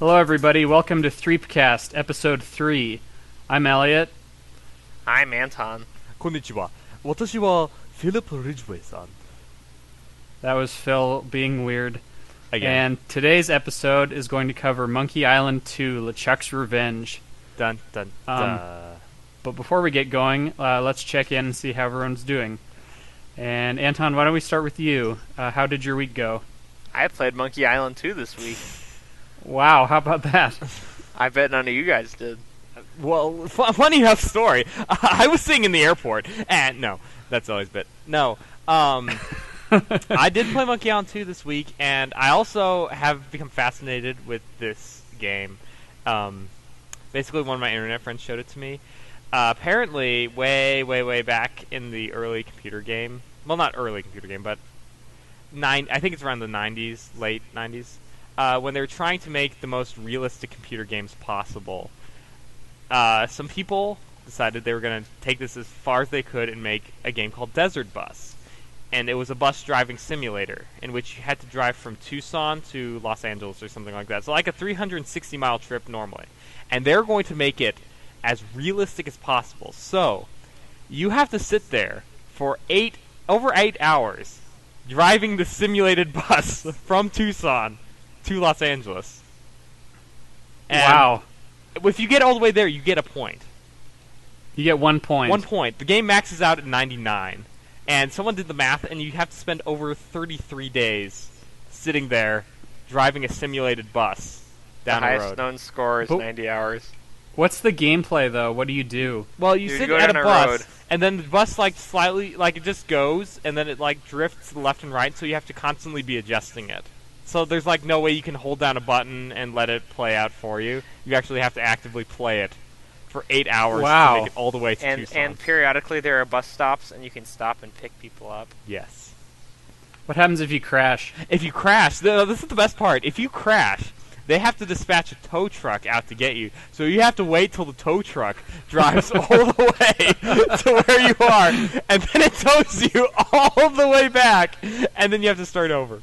Hello, everybody. Welcome to Threepcast, Episode 3. I'm Elliott. I'm Anton. こんにちは。私は Philip Ridgway-san. That was Phil being weird. Again. And today's episode is going to cover Monkey Island 2, LeChuck's Revenge. Dun, dun, dun. But before we get going, let's check in and see how everyone's doing. And Anton, why don't we start with you? How did your week go? I played Monkey Island 2 this week. Wow, how about that? I bet none of you guys did. Well, funny enough story. I was sitting in the airport, and no, that's always bit. No, I did play Monkey Island 2 this week, and I also have become fascinated with this game. Basically, one of my internet friends showed it to me. Apparently, way back in the early computer game, well, not early computer game, but I think it's around the 90s, late 90s, when they were trying to make the most realistic computer games possible. Some people decided they were going to take this as far as they could and make a game called Desert Bus. And it was a bus driving simulator in which you had to drive from Tucson to Los Angeles or something like that. So like a 360-mile trip normally. And they're going to make it as realistic as possible. So you have to sit there for over 8 hours driving the simulated bus from Tucson to Los Angeles. And wow. If you get all the way there, you get a point. You get 1 point. 1 point. The game maxes out at 99. And someone did the math, and you have to spend over 33 days sitting there driving a simulated bus down the road. The highest known score is 90 hours. What's the gameplay, though? What do you do? Well, you sit go at a down bus, road. and then the bus, slightly, it just goes, and then it, drifts to the left and right, so you have to constantly be adjusting it. So there's, no way you can hold down a button and let it play out for you. You actually have to actively play it for 8 hours Wow. to make it all the way to Tucson. And periodically there are bus stops, and you can stop and pick people up. Yes. What happens if you crash? If you crash, this is the best part. If you crash, they have to dispatch a tow truck out to get you. So you have to wait till the tow truck drives all the way to where you are, and then it tows you all the way back, and then you have to start over.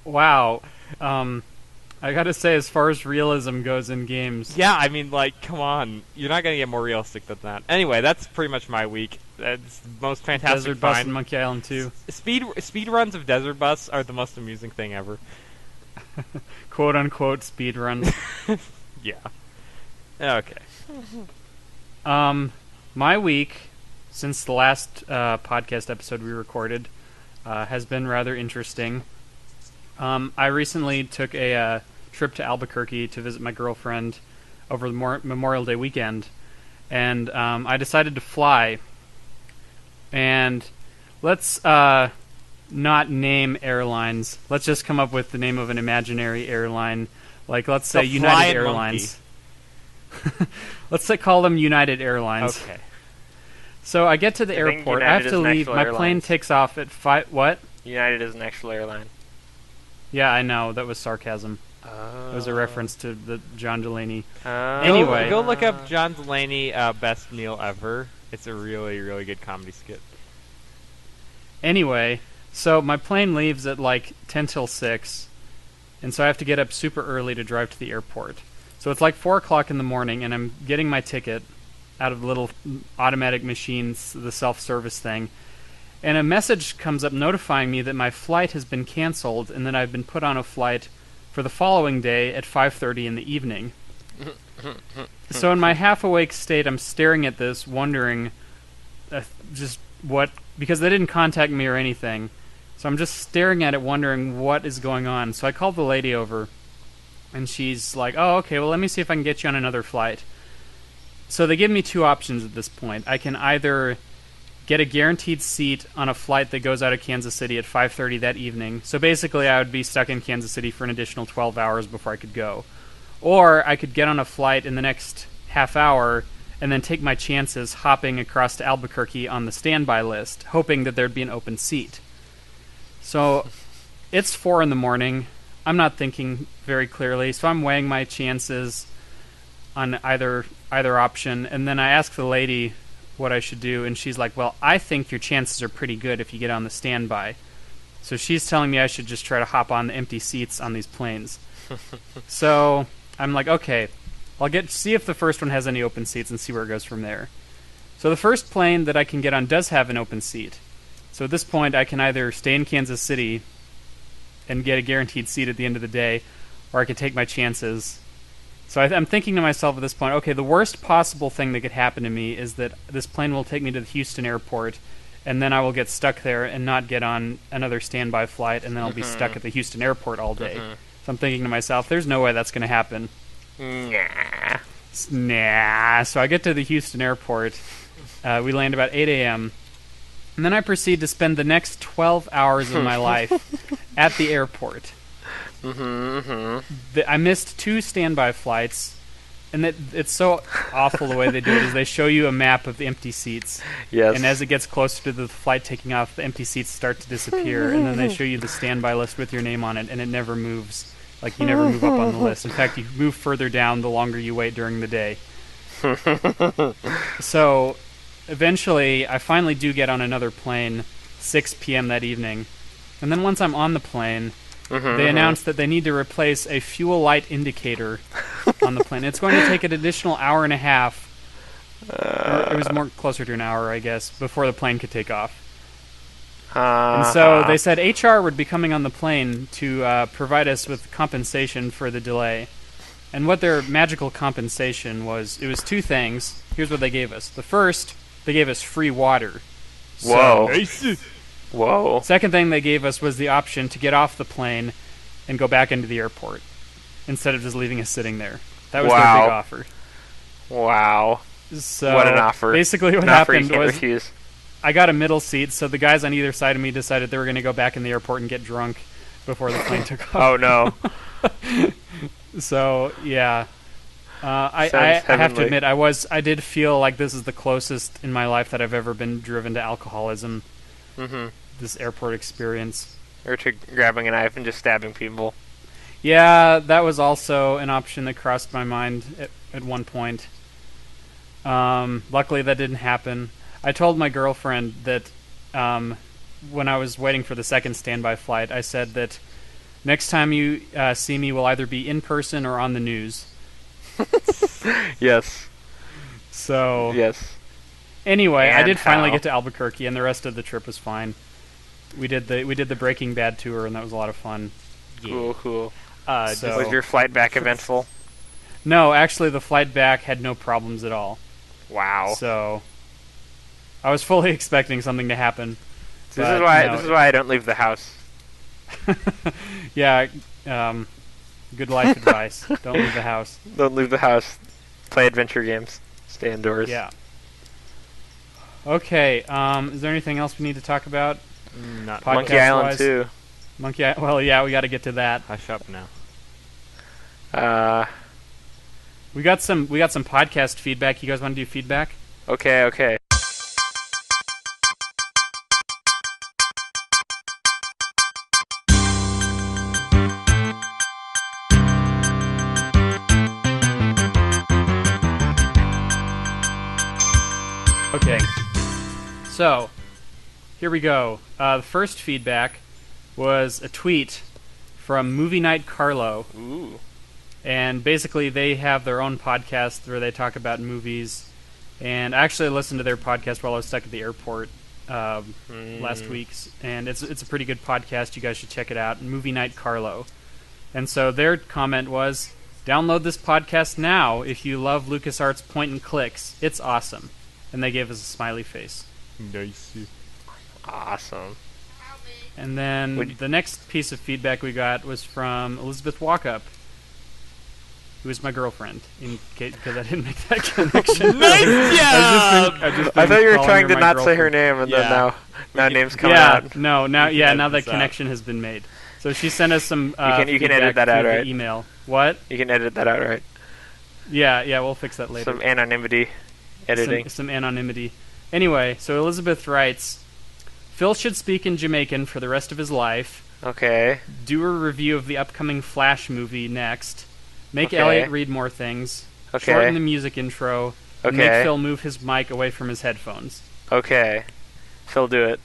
Wow. I gotta say, as far as realism goes in games... Yeah, I mean, come on. You're not going to get more realistic than that. Anyway, that's pretty much my week. It's the most fantastic Desert Bus find. and Monkey Island 2. Speed runs of Desert Bus are the most amusing thing ever. Quote-unquote speedruns. Yeah. Okay. My week, since the last podcast episode we recorded, has been rather interesting. I recently took a trip to Albuquerque to visit my girlfriend over the Memorial Day weekend, and I decided to fly. And let's not name airlines. Let's just come up with the name of an imaginary airline. Let's say United Airlines. Let's call them United Airlines. Okay. So I get to the airport. I have to leave. My plane takes off at 5... What? United is an actual airline. Yeah, I know. That was sarcasm. It was a reference to the John Delaney. Anyway. Go look up John Delaney, Best Meal Ever. It's a really, really good comedy skit. Anyway, so my plane leaves at 10 till 6, and so I have to get up super early to drive to the airport. So it's 4 o'clock in the morning, and I'm getting my ticket out of the little automatic machines, the self-service thing. And a message comes up notifying me that my flight has been canceled and that I've been put on a flight for the following day at 5:30 in the evening. So in my half-awake state, I'm staring at this, wondering just what... Because they didn't contact me or anything. So I'm just staring at it, wondering what is going on. So I called the lady over, and she's like, oh, okay, well, let me see if I can get you on another flight. So they give me two options at this point. I can either get a guaranteed seat on a flight that goes out of Kansas City at 5:30 that evening. So basically I would be stuck in Kansas City for an additional 12 hours before I could go. Or I could get on a flight in the next half hour and then take my chances hopping across to Albuquerque on the standby list, hoping that there'd be an open seat. So it's 4 in the morning. I'm not thinking very clearly, so I'm weighing my chances on either option, and then I ask the lady what I should do, and she's like, well, I think your chances are pretty good if you get on the standby. So she's telling me I should just try to hop on the empty seats on these planes. So I'm like, okay, I'll see if the first one has any open seats and see where it goes from there. So the first plane that I can get on does have an open seat. So at this point, I can either stay in Kansas City and get a guaranteed seat at the end of the day, or I could take my chances. So I'm thinking to myself at this point, okay, the worst possible thing that could happen to me is that this plane will take me to the Houston airport, and then I will get stuck there and not get on another standby flight, and then I'll be stuck at the Houston airport all day. So I'm thinking to myself, there's no way that's going to happen. Nah. So I get to the Houston airport. We land about 8 a.m., and then I proceed to spend the next 12 hours of my life at the airport. I missed 2 standby flights, and it's so awful the way they do it. Is they show you a map of the empty seats, and as it gets closer to the flight taking off, the empty seats start to disappear, and then they show you the standby list with your name on it, and it never moves. Like, you never move up on the list. In fact, you move further down the longer you wait during the day. So eventually, I finally do get on another plane, 6 p.m. that evening. And then once I'm on the plane, they announce that they need to replace a fuel light indicator on the plane. It's going to take an additional hour and a half. Or it was more closer to an hour, I guess, before the plane could take off. And so they said HR would be coming on the plane to provide us with compensation for the delay. And what their magical compensation was, it was 2 things. Here's what they gave us. The first, they gave us free water. Whoa. Whoa. Second thing they gave us was the option to get off the plane and go back into the airport instead of just leaving us sitting there. That was their big offer. Wow. So what an offer. Basically what an offer happened you can't was refuse. I got a middle seat, so the guys on either side of me decided they were going to go back in the airport and get drunk before the plane took off. Oh, no. So, yeah. I have to admit, I did feel like this is the closest in my life that I've ever been driven to alcoholism. This airport experience. Or to grabbing a knife and just stabbing people. Yeah, that was also an option that crossed my mind at one point. Luckily, that didn't happen. I told my girlfriend that when I was waiting for the second standby flight, I said that next time you see me will either be in person or on the news. Yes. So. Yes. Anyway, I did finally get to Albuquerque, and the rest of the trip was fine. We did the Breaking Bad tour, and that was a lot of fun. Yeah. Cool. Was So, your flight back eventful? no, actually, the flight back had no problems at all. Wow. So I was fully expecting something to happen. This is why I don't leave the house. Yeah. Good life advice. Don't leave the house. Don't leave the house. Play adventure games. Stay indoors. Yeah. Okay. Is there anything else we need to talk about? Not Monkey Island 2. Monkey Island. Well, yeah, we got to get to that. Hush up now. We got some podcast feedback. You guys want to do feedback? Okay. Okay. So, here we go. The first feedback was a tweet from Movie Night Carlo. Ooh. And basically, they have their own podcast where they talk about movies. And I actually listened to their podcast while I was stuck at the airport last week. And it's a pretty good podcast. You guys should check it out. Movie Night Carlo. And so their comment was, download this podcast now if you love LucasArts point and clicks. It's awesome. And they gave us a smiley face. Nice. Awesome. And then the next piece of feedback we got was from Elizabeth Walkup, who is my girlfriend, because I didn't make that connection. Nice job! I thought you were trying to not say her name, and then now name's coming out. Now the connection has been made. So she sent us some you can edit that out, right? Email. What? You can edit that out, right? Yeah, we'll fix that later. Some anonymity editing. Some anonymity. Anyway, so Elizabeth writes, Phil should speak in Jamaican for the rest of his life. Okay. Do a review of the upcoming Flash movie next. Make Elliott read more things. Okay. Shorten the music intro. Okay. Make Phil move his mic away from his headphones. Okay. Phil, do it.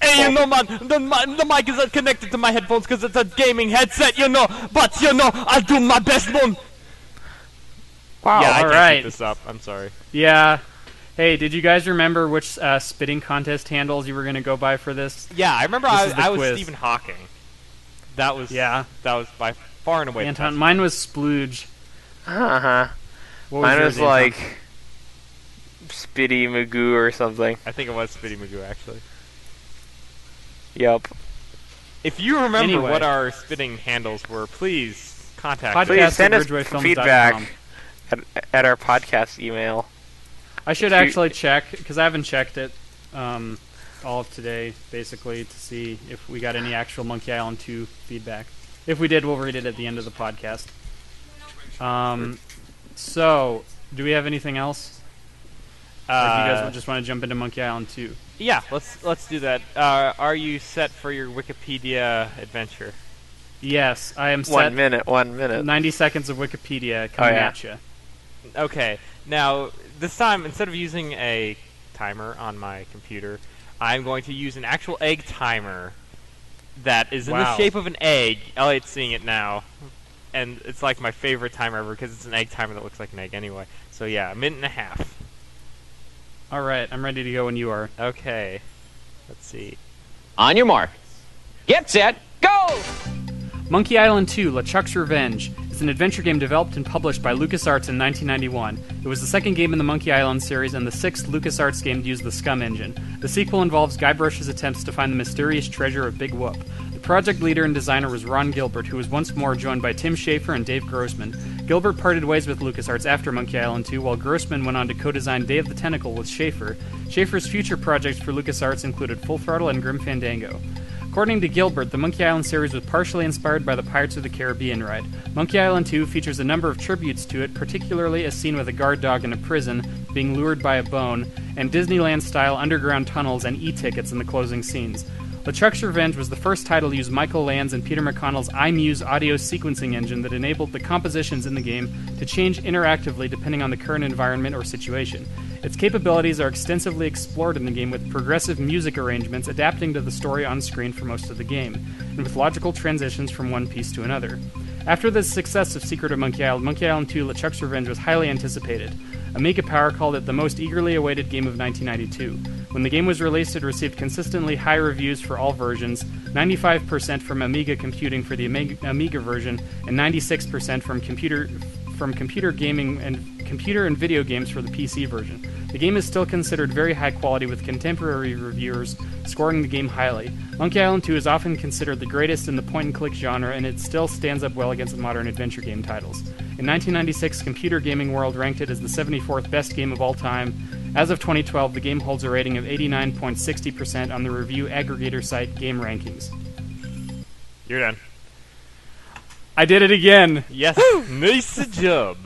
Hey, you know, man, the mic is not connected to my headphones because it's a gaming headset, you know. But, you know, I'll do my best, man. Wow. Yeah, I can't alright. keep this up. I'm sorry. Yeah. Hey, did you guys remember which spitting contest handles you were going to go by for this? Yeah, I remember This is the I was quiz. Stephen Hawking. That was by far and away the Anton, best. mine was Splooge. Uh-huh. What was Mine yours, was Anton? like Spitty Magoo or something. I think it was Spitty Magoo, actually. Yep. If you remember Anyway. what our spitting handles were, please contact Podcast me. Please send us @bridgewayfilms.com. feedback at our podcast email. I should actually check, because I haven't checked it all of today, basically, to see if we got any actual Monkey Island 2 feedback. If we did, we'll read it at the end of the podcast. So, do we have anything else? Or do you guys just want to jump into Monkey Island 2? Yeah, let's do that. Are you set for your Wikipedia adventure? Yes, I am set. 1 minute. 1 minute. 90 seconds of Wikipedia coming yeah. at you. Okay. Now, this time, instead of using a timer on my computer, I'm going to use an actual egg timer that is in the Wow. shape of an egg. Elliott's seeing it now. And it's like my favorite timer ever because it's an egg timer that looks like an egg anyway. So yeah, a minute and a half. Alright, I'm ready to go when you are. Okay. Let's see. On your mark. Get set. Go! Monkey Island 2: LeChuck's Revenge is an adventure game developed and published by LucasArts in 1991. It was the second game in the Monkey Island series and the sixth LucasArts game to use the Scum engine. The sequel involves Guybrush's attempts to find the mysterious treasure of Big Whoop. The project leader and designer was Ron Gilbert, who was once more joined by Tim Schafer and Dave Grossman. Gilbert parted ways with LucasArts after Monkey Island 2, while Grossman went on to co-design Day of the Tentacle with Schafer. Schafer's future projects for LucasArts included Full Throttle and Grim Fandango. According to Gilbert, the Monkey Island series was partially inspired by the Pirates of the Caribbean ride. Monkey Island 2 features a number of tributes to it, particularly a scene with a guard dog in a prison being lured by a bone, and Disneyland-style underground tunnels and e-tickets in the closing scenes. LeChuck's Revenge was the first title to use Michael Land's and Peter McConnell's iMuse audio sequencing engine that enabled the compositions in the game to change interactively depending on the current environment or situation. Its capabilities are extensively explored in the game with progressive music arrangements adapting to the story on screen for most of the game, and with logical transitions from one piece to another. After the success of Secret of Monkey Island 2, LeChuck's Revenge was highly anticipated. Amiga Power called it the most eagerly awaited game of 1992. When the game was released, it received consistently high reviews for all versions, 95% from Amiga Computing for the Amiga version, and 96% from computer gaming and computer and video games for the PC version. The game is still considered very high quality, with contemporary reviewers scoring the game highly. Monkey Island 2 is often considered the greatest in the point-and-click genre, and it still stands up well against modern adventure game titles. In 1996, Computer Gaming World ranked it as the 74th best game of all time. As of 2012, the game holds a rating of 89.60% on the review aggregator site Game Rankings. You're done. I did it again! Yes. Nice job.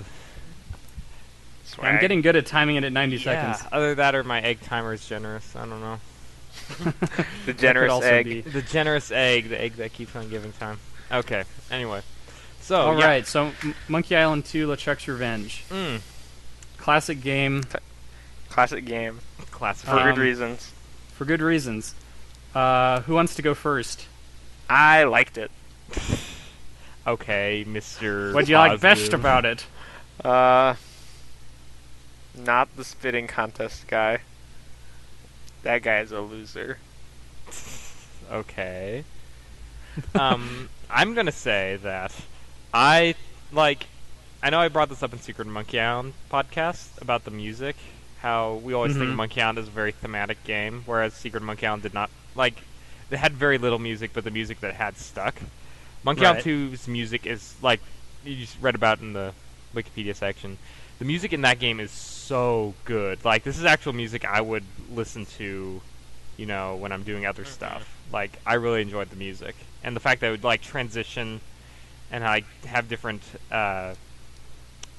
Swag. I'm getting good at timing it at 90 seconds. Other that or my egg timer is generous. I don't know. The That generous could also egg. be. The generous egg, the egg that keeps on giving time. Okay. Anyway. So, All right, so Monkey Island 2: LeChuck's Revenge. Classic game Classic game. Classic. For good reasons. for good reasons. Who wants to go first? I liked it. Okay, Mr. What do you like best Positive. about it? Not the spitting contest guy. That guy is a loser. Okay. I'm gonna say that I know I brought this up in Secret Monkey Island podcast about the music. How we always think Mhm. of Monkey Island as a very thematic game, whereas Secret Monkey Island did not. They had very little music, but the music that had stuck. Monkey Island Right. 2's music is like you just read about in the Wikipedia section. The music in that game is so good. Like, this is actual music I would listen to, when I'm doing other stuff. Like, I really enjoyed the music. And the fact that it would, transition and I have different, what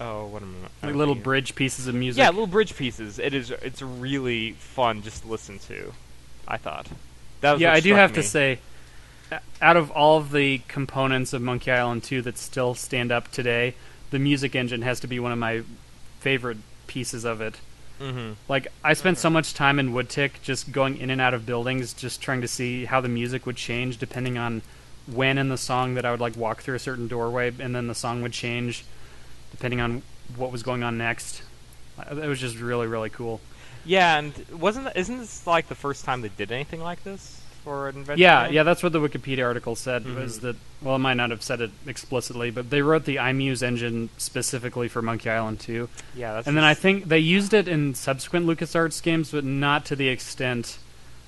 am I... Like little bridge pieces of music. Yeah, little bridge pieces. It's really fun just to listen to, I thought. That was Yeah, what I do struck have me. to say, out of all of the components of Monkey Island 2 that still stand up today, the music engine has to be one of my favorite pieces of it. Mm-hmm. Like, I spent so much time in Woodtick just going in and out of buildings, just trying to see how the music would change depending on when in the song that I would, like, walk through a certain doorway, and then the song would change depending on what was going on next. It was just really, really cool. Yeah, and isn't this like the first time they did anything like this for an adventure game? Yeah, that's what the Wikipedia article said, was that, well, it might not have said it explicitly, but they wrote the iMuse engine specifically for Monkey Island 2. Yeah, that's and then I think they used it in subsequent LucasArts games, but not to the extent...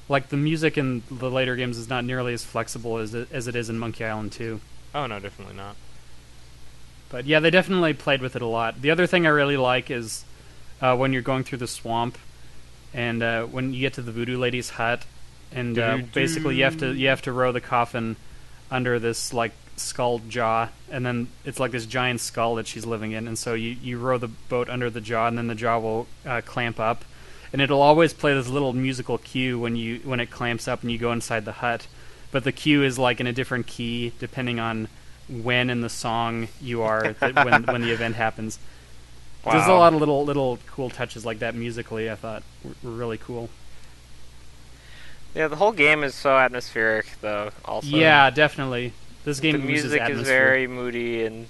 Like, the music in the later games is not nearly as flexible as it is in Monkey Island 2. Oh, no, definitely not. But yeah, they definitely played with it a lot. The other thing I really like is when you're going through the swamp, and when you get to the Voodoo Lady's hut, and basically you have to row the coffin under this like skull jaw, and then it's like this giant skull that she's living in, and so you row the boat under the jaw, and then the jaw will clamp up, and it'll always play this little musical cue when it clamps up and you go inside the hut, but the cue is like in a different key depending on when in the song you are when the event happens. Wow. There's a lot of little cool touches like that musically. I thought were really cool. Yeah, the whole game is so atmospheric, though. Also, Yeah, definitely. This game the uses music is atmosphere. very moody and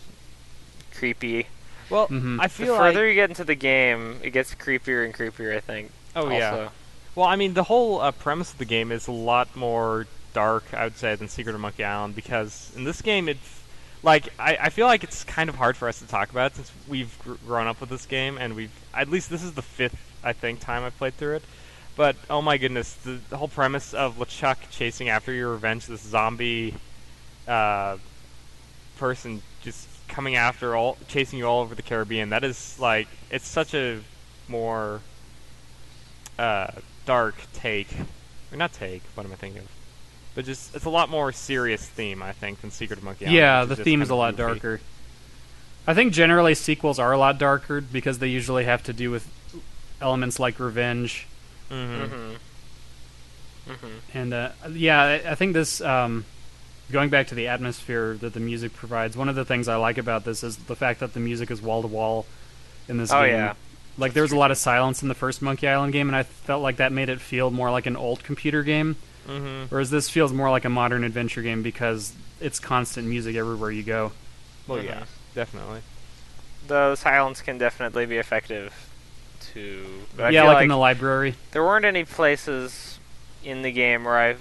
creepy. Well, Mhm. I The feel further like... you get into the game, it gets creepier and creepier, I think. Oh, also. yeah. Well, I mean, the whole premise of the game is a lot more dark, I would say, than Secret of Monkey Island, because in this game, I feel like it's kind of hard for us to talk about it since we've grown up with this game, and at least this is the 5th, I think, time I've played through it. But, oh my goodness, the whole premise of LeChuck chasing after your revenge, this zombie person just coming after chasing you all over the Caribbean, that is, like, it's such a more dark take. Or not take, what am I thinking of? But just, it's a lot more serious theme, I think, than Secret of Monkey Island. Yeah, which the just theme kind is a of lot goofy. darker. I think generally sequels are a lot darker because they usually have to do with elements like revenge. Mm-hmm. And I think this, going back to the atmosphere that the music provides, one of the things I like about this is the fact that the music is wall to wall in this Oh, game. yeah. Like, there was a lot of silence in the first Monkey Island game, and I felt like that made it feel more like an old computer game. Mm-hmm. Whereas this feels more like a modern adventure game because it's constant music everywhere you go. Well, yeah, definitely. The silence can definitely be effective, too. But I Yeah, feel like like in the library. there weren't any places in the game where I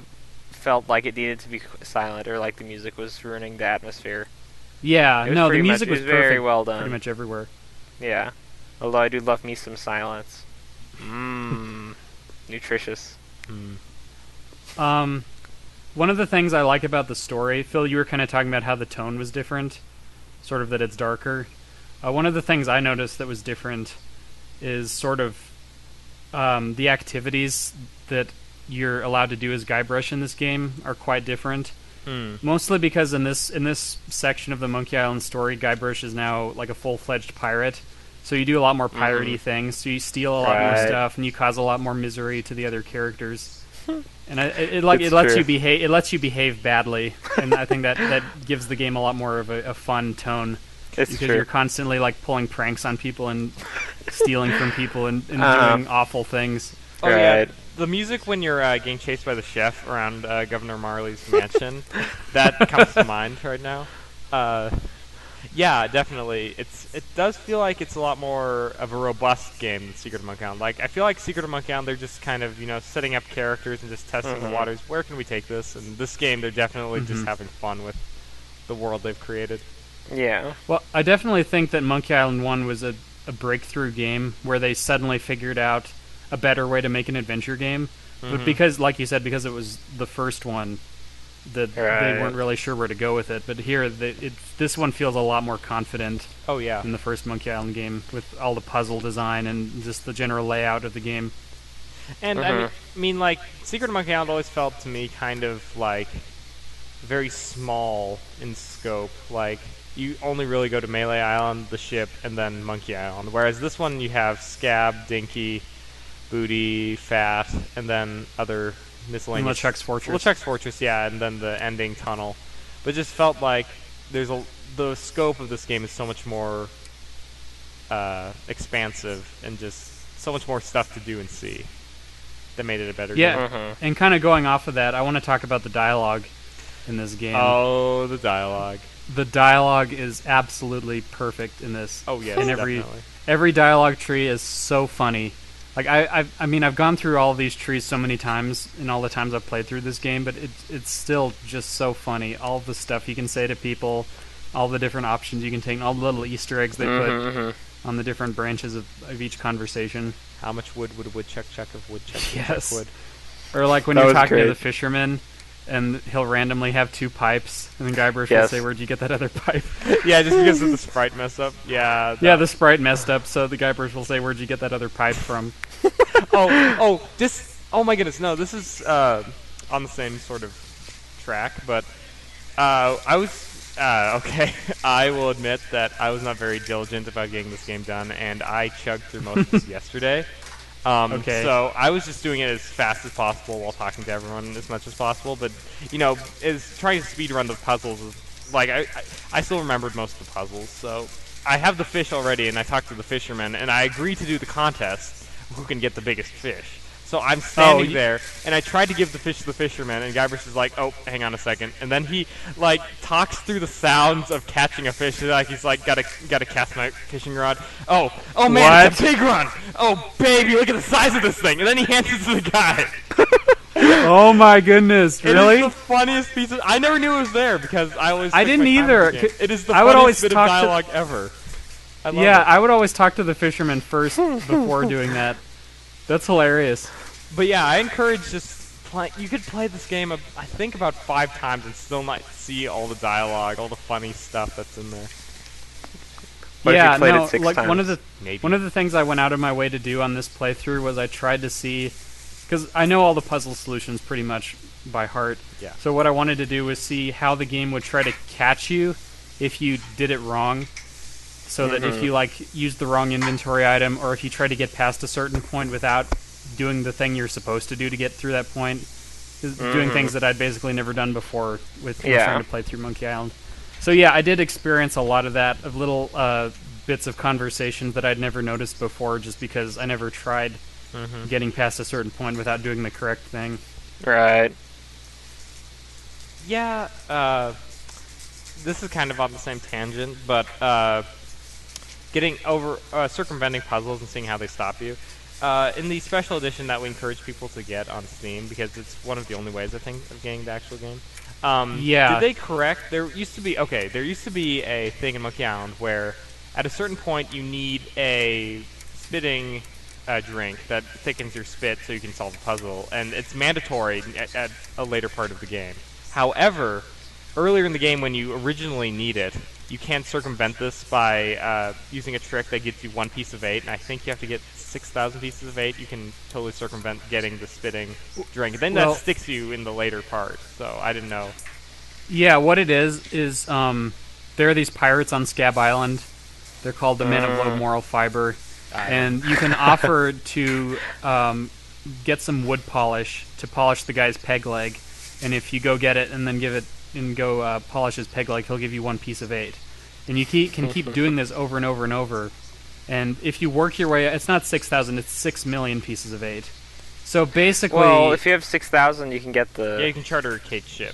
felt like it needed to be silent or like the music was ruining the atmosphere. Yeah, It was no, the pretty music much- was it was very perfect well done. pretty much everywhere. Yeah. Although I do love me some silence. Nutritious. One of the things I like about the story, Phil, you were kind of talking about how the tone was different, sort of that it's darker. One of the things I noticed that was different is sort of the activities that you're allowed to do as Guybrush in this game are quite different. Mostly because in this section of the Monkey Island story, Guybrush is now like a full-fledged pirate. So you do a lot more piratey things. So you steal a lot more Right. stuff, and you cause a lot more misery to the other characters. And it It's lets true. you behave. It lets you behave badly, and I think that gives the game a lot more of a fun tone. It's Because true. you're constantly like pulling pranks on people and stealing from people and Uh-huh. doing awful things. Oh, yeah. Right. The music when you're getting chased by the chef around Governor Marley's mansion, that comes to mind right now. Yeah, definitely. It does feel like it's a lot more of a robust game than Secret of Monkey Island. Like, I feel like Secret of Monkey Island, they're just kind of, setting up characters and just testing the waters. Where can we take this? And this game, they're definitely just having fun with the world they've created. Yeah. Well, I definitely think that Monkey Island 1 was a breakthrough game where they suddenly figured out a better way to make an adventure game. But because, like you said, because it was the first one, that they Right. weren't really sure where to go with it. But here, this one feels a lot more confident Oh, yeah. than the first Monkey Island game with all the puzzle design and just the general layout of the game. And I mean, like, Secret of Monkey Island always felt to me kind of like very small in scope. Like, you only really go to Melee Island, the ship, and then Monkey Island. Whereas this one, you have Scab, Dinky, Booty, Fat, and then other miscellaneous. And LeChuck's Fortress. LeChuck's Fortress, yeah, and then the ending tunnel. But it just felt like the scope of this game is so much more expansive and just so much more stuff to do and see. That made it a better Yeah, game. and kind of going off of that, I want to talk about the dialogue in this game. Oh, the dialogue. The dialogue is absolutely perfect in this. Oh yeah, and definitely. every dialogue tree is so funny. Like I mean, I've gone through all of these trees so many times in all the times I've played through this game, but it's still just so funny. All the stuff you can say to people, all the different options you can take, all the little Easter eggs they put on the different branches of each conversation. How much wood would a woodchuck chuck if woodchuck Yes. wood? Or like when That you're was talking to great. the fisherman, and he'll randomly have 2 pipes, and then Guybrush will say, "Where'd you get that other pipe?" Yeah, just because of the sprite mess up. Yeah. Yeah, the sprite messed up, so the Guybrush will say, "Where'd you get that other pipe from?" Oh my goodness, no, this is on the same sort of track, but I was okay. I will admit that I was not very diligent about getting this game done, and I chugged through most of this yesterday. Okay. So I was just doing it as fast as possible while talking to everyone as much as possible, but you know, is trying to speedrun the puzzles is like I still remembered most of the puzzles, so I have the fish already, and I talked to the fisherman, and I agreed to do the contest, who can get the biggest fish. So I'm standing there, and I tried to give the fish to the fisherman, and Guybrush is like, "Oh, hang on a second," and then he like talks through the sounds of catching a fish. Like he's like, "Gotta cast my fishing rod." Oh man, it's a big run. Oh baby, look at the size of this thing, and then he hands it to the guy. Oh my goodness! Really? It is the funniest piece of. I never knew it was there because I always. I didn't either. It is the I would always funniest bit of talk to- dialogue ever. I love Yeah, it. I would always talk to the fisherman first before doing that. That's hilarious. But yeah, I encourage just play. You could play this game, I think, about 5 times and still not see all the dialogue, all the funny stuff that's in there. What if yeah, you played no, it 6 like times? Maybe. one of the things I went out of my way to do on this playthrough was I tried to see, because I know all the puzzle solutions pretty much by heart. Yeah. So what I wanted to do was see how the game would try to catch you if you did it wrong. So that if you like used the wrong inventory item, or if you try to get past a certain point without doing the thing you're supposed to do to get through that point, doing things that I'd basically never done before with trying to play through Monkey Island. So yeah, I did experience a lot of that, of little bits of conversation that I'd never noticed before, just because I never tried getting past a certain point without doing the correct thing. Right. Yeah, this is kind of on the same tangent, but getting over circumventing puzzles and seeing how they stop you. In the special edition that we encourage people to get on Steam, because it's one of the only ways I think of getting the actual game. Yeah. Did they correct? There used to be a thing in Monkey Island where at a certain point you need a spitting drink that thickens your spit so you can solve the puzzle, and it's mandatory at a later part of the game. However, earlier in the game when you originally need it, you can circumvent this by using a trick that gets you 1 piece of 8, and I think you have to get 6,000 pieces of 8. You can totally circumvent getting the spitting drink. And then that sticks you in the later part, so I didn't know. Yeah, what it is there are these pirates on Scab Island. They're called the Men of Low Moral Fiber, and you can offer to get some wood polish to polish the guy's peg leg, and if you go get it and then give it and go polish his peg leg, he'll give you 1 piece of 8. And you can keep doing this over and over and over. And if you work your way, it's not 6,000, it's 6 million pieces of 8. So basically, Well, if you have 6,000, you can get the. Yeah, you can charter a Kate ship.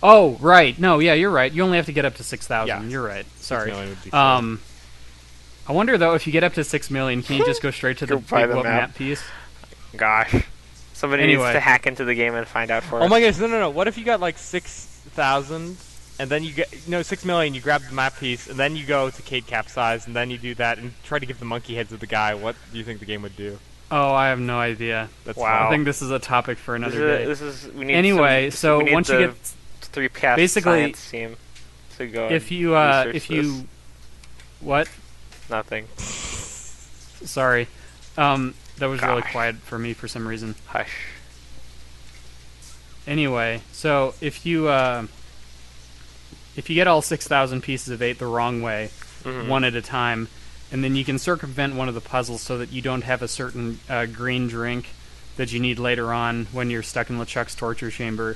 oh right, no, yeah, you're right. You only have to get up to 6,000. Yeah. You're right. Sorry. 6 million would be cool. I wonder though, if you get up to 6 million, can you just go straight to the Go buy big the whoop map. map piece? Gosh. Somebody needs Anyway. to hack into the game and find out for Oh us. my goodness, no. What if you got like 6,000, and then you get 6 million, you grab the map piece, and then you go to Kate Capsize, and then you do that and try to give the monkey head to the guy? What do you think the game would do? Oh, I have no idea. That's Wow. I think this is a topic for another day. We need Anyway, some, so we need once you the get Threepcast basically, science team to go. if and you research if this. you what? Nothing. Sorry, that was really Gosh. quiet for me for some reason. Hush. Anyway, so if you get all 6,000 pieces of 8 the wrong way, one at a time, and then you can circumvent one of the puzzles so that you don't have a certain green drink that you need later on when you're stuck in LeChuck's torture chamber.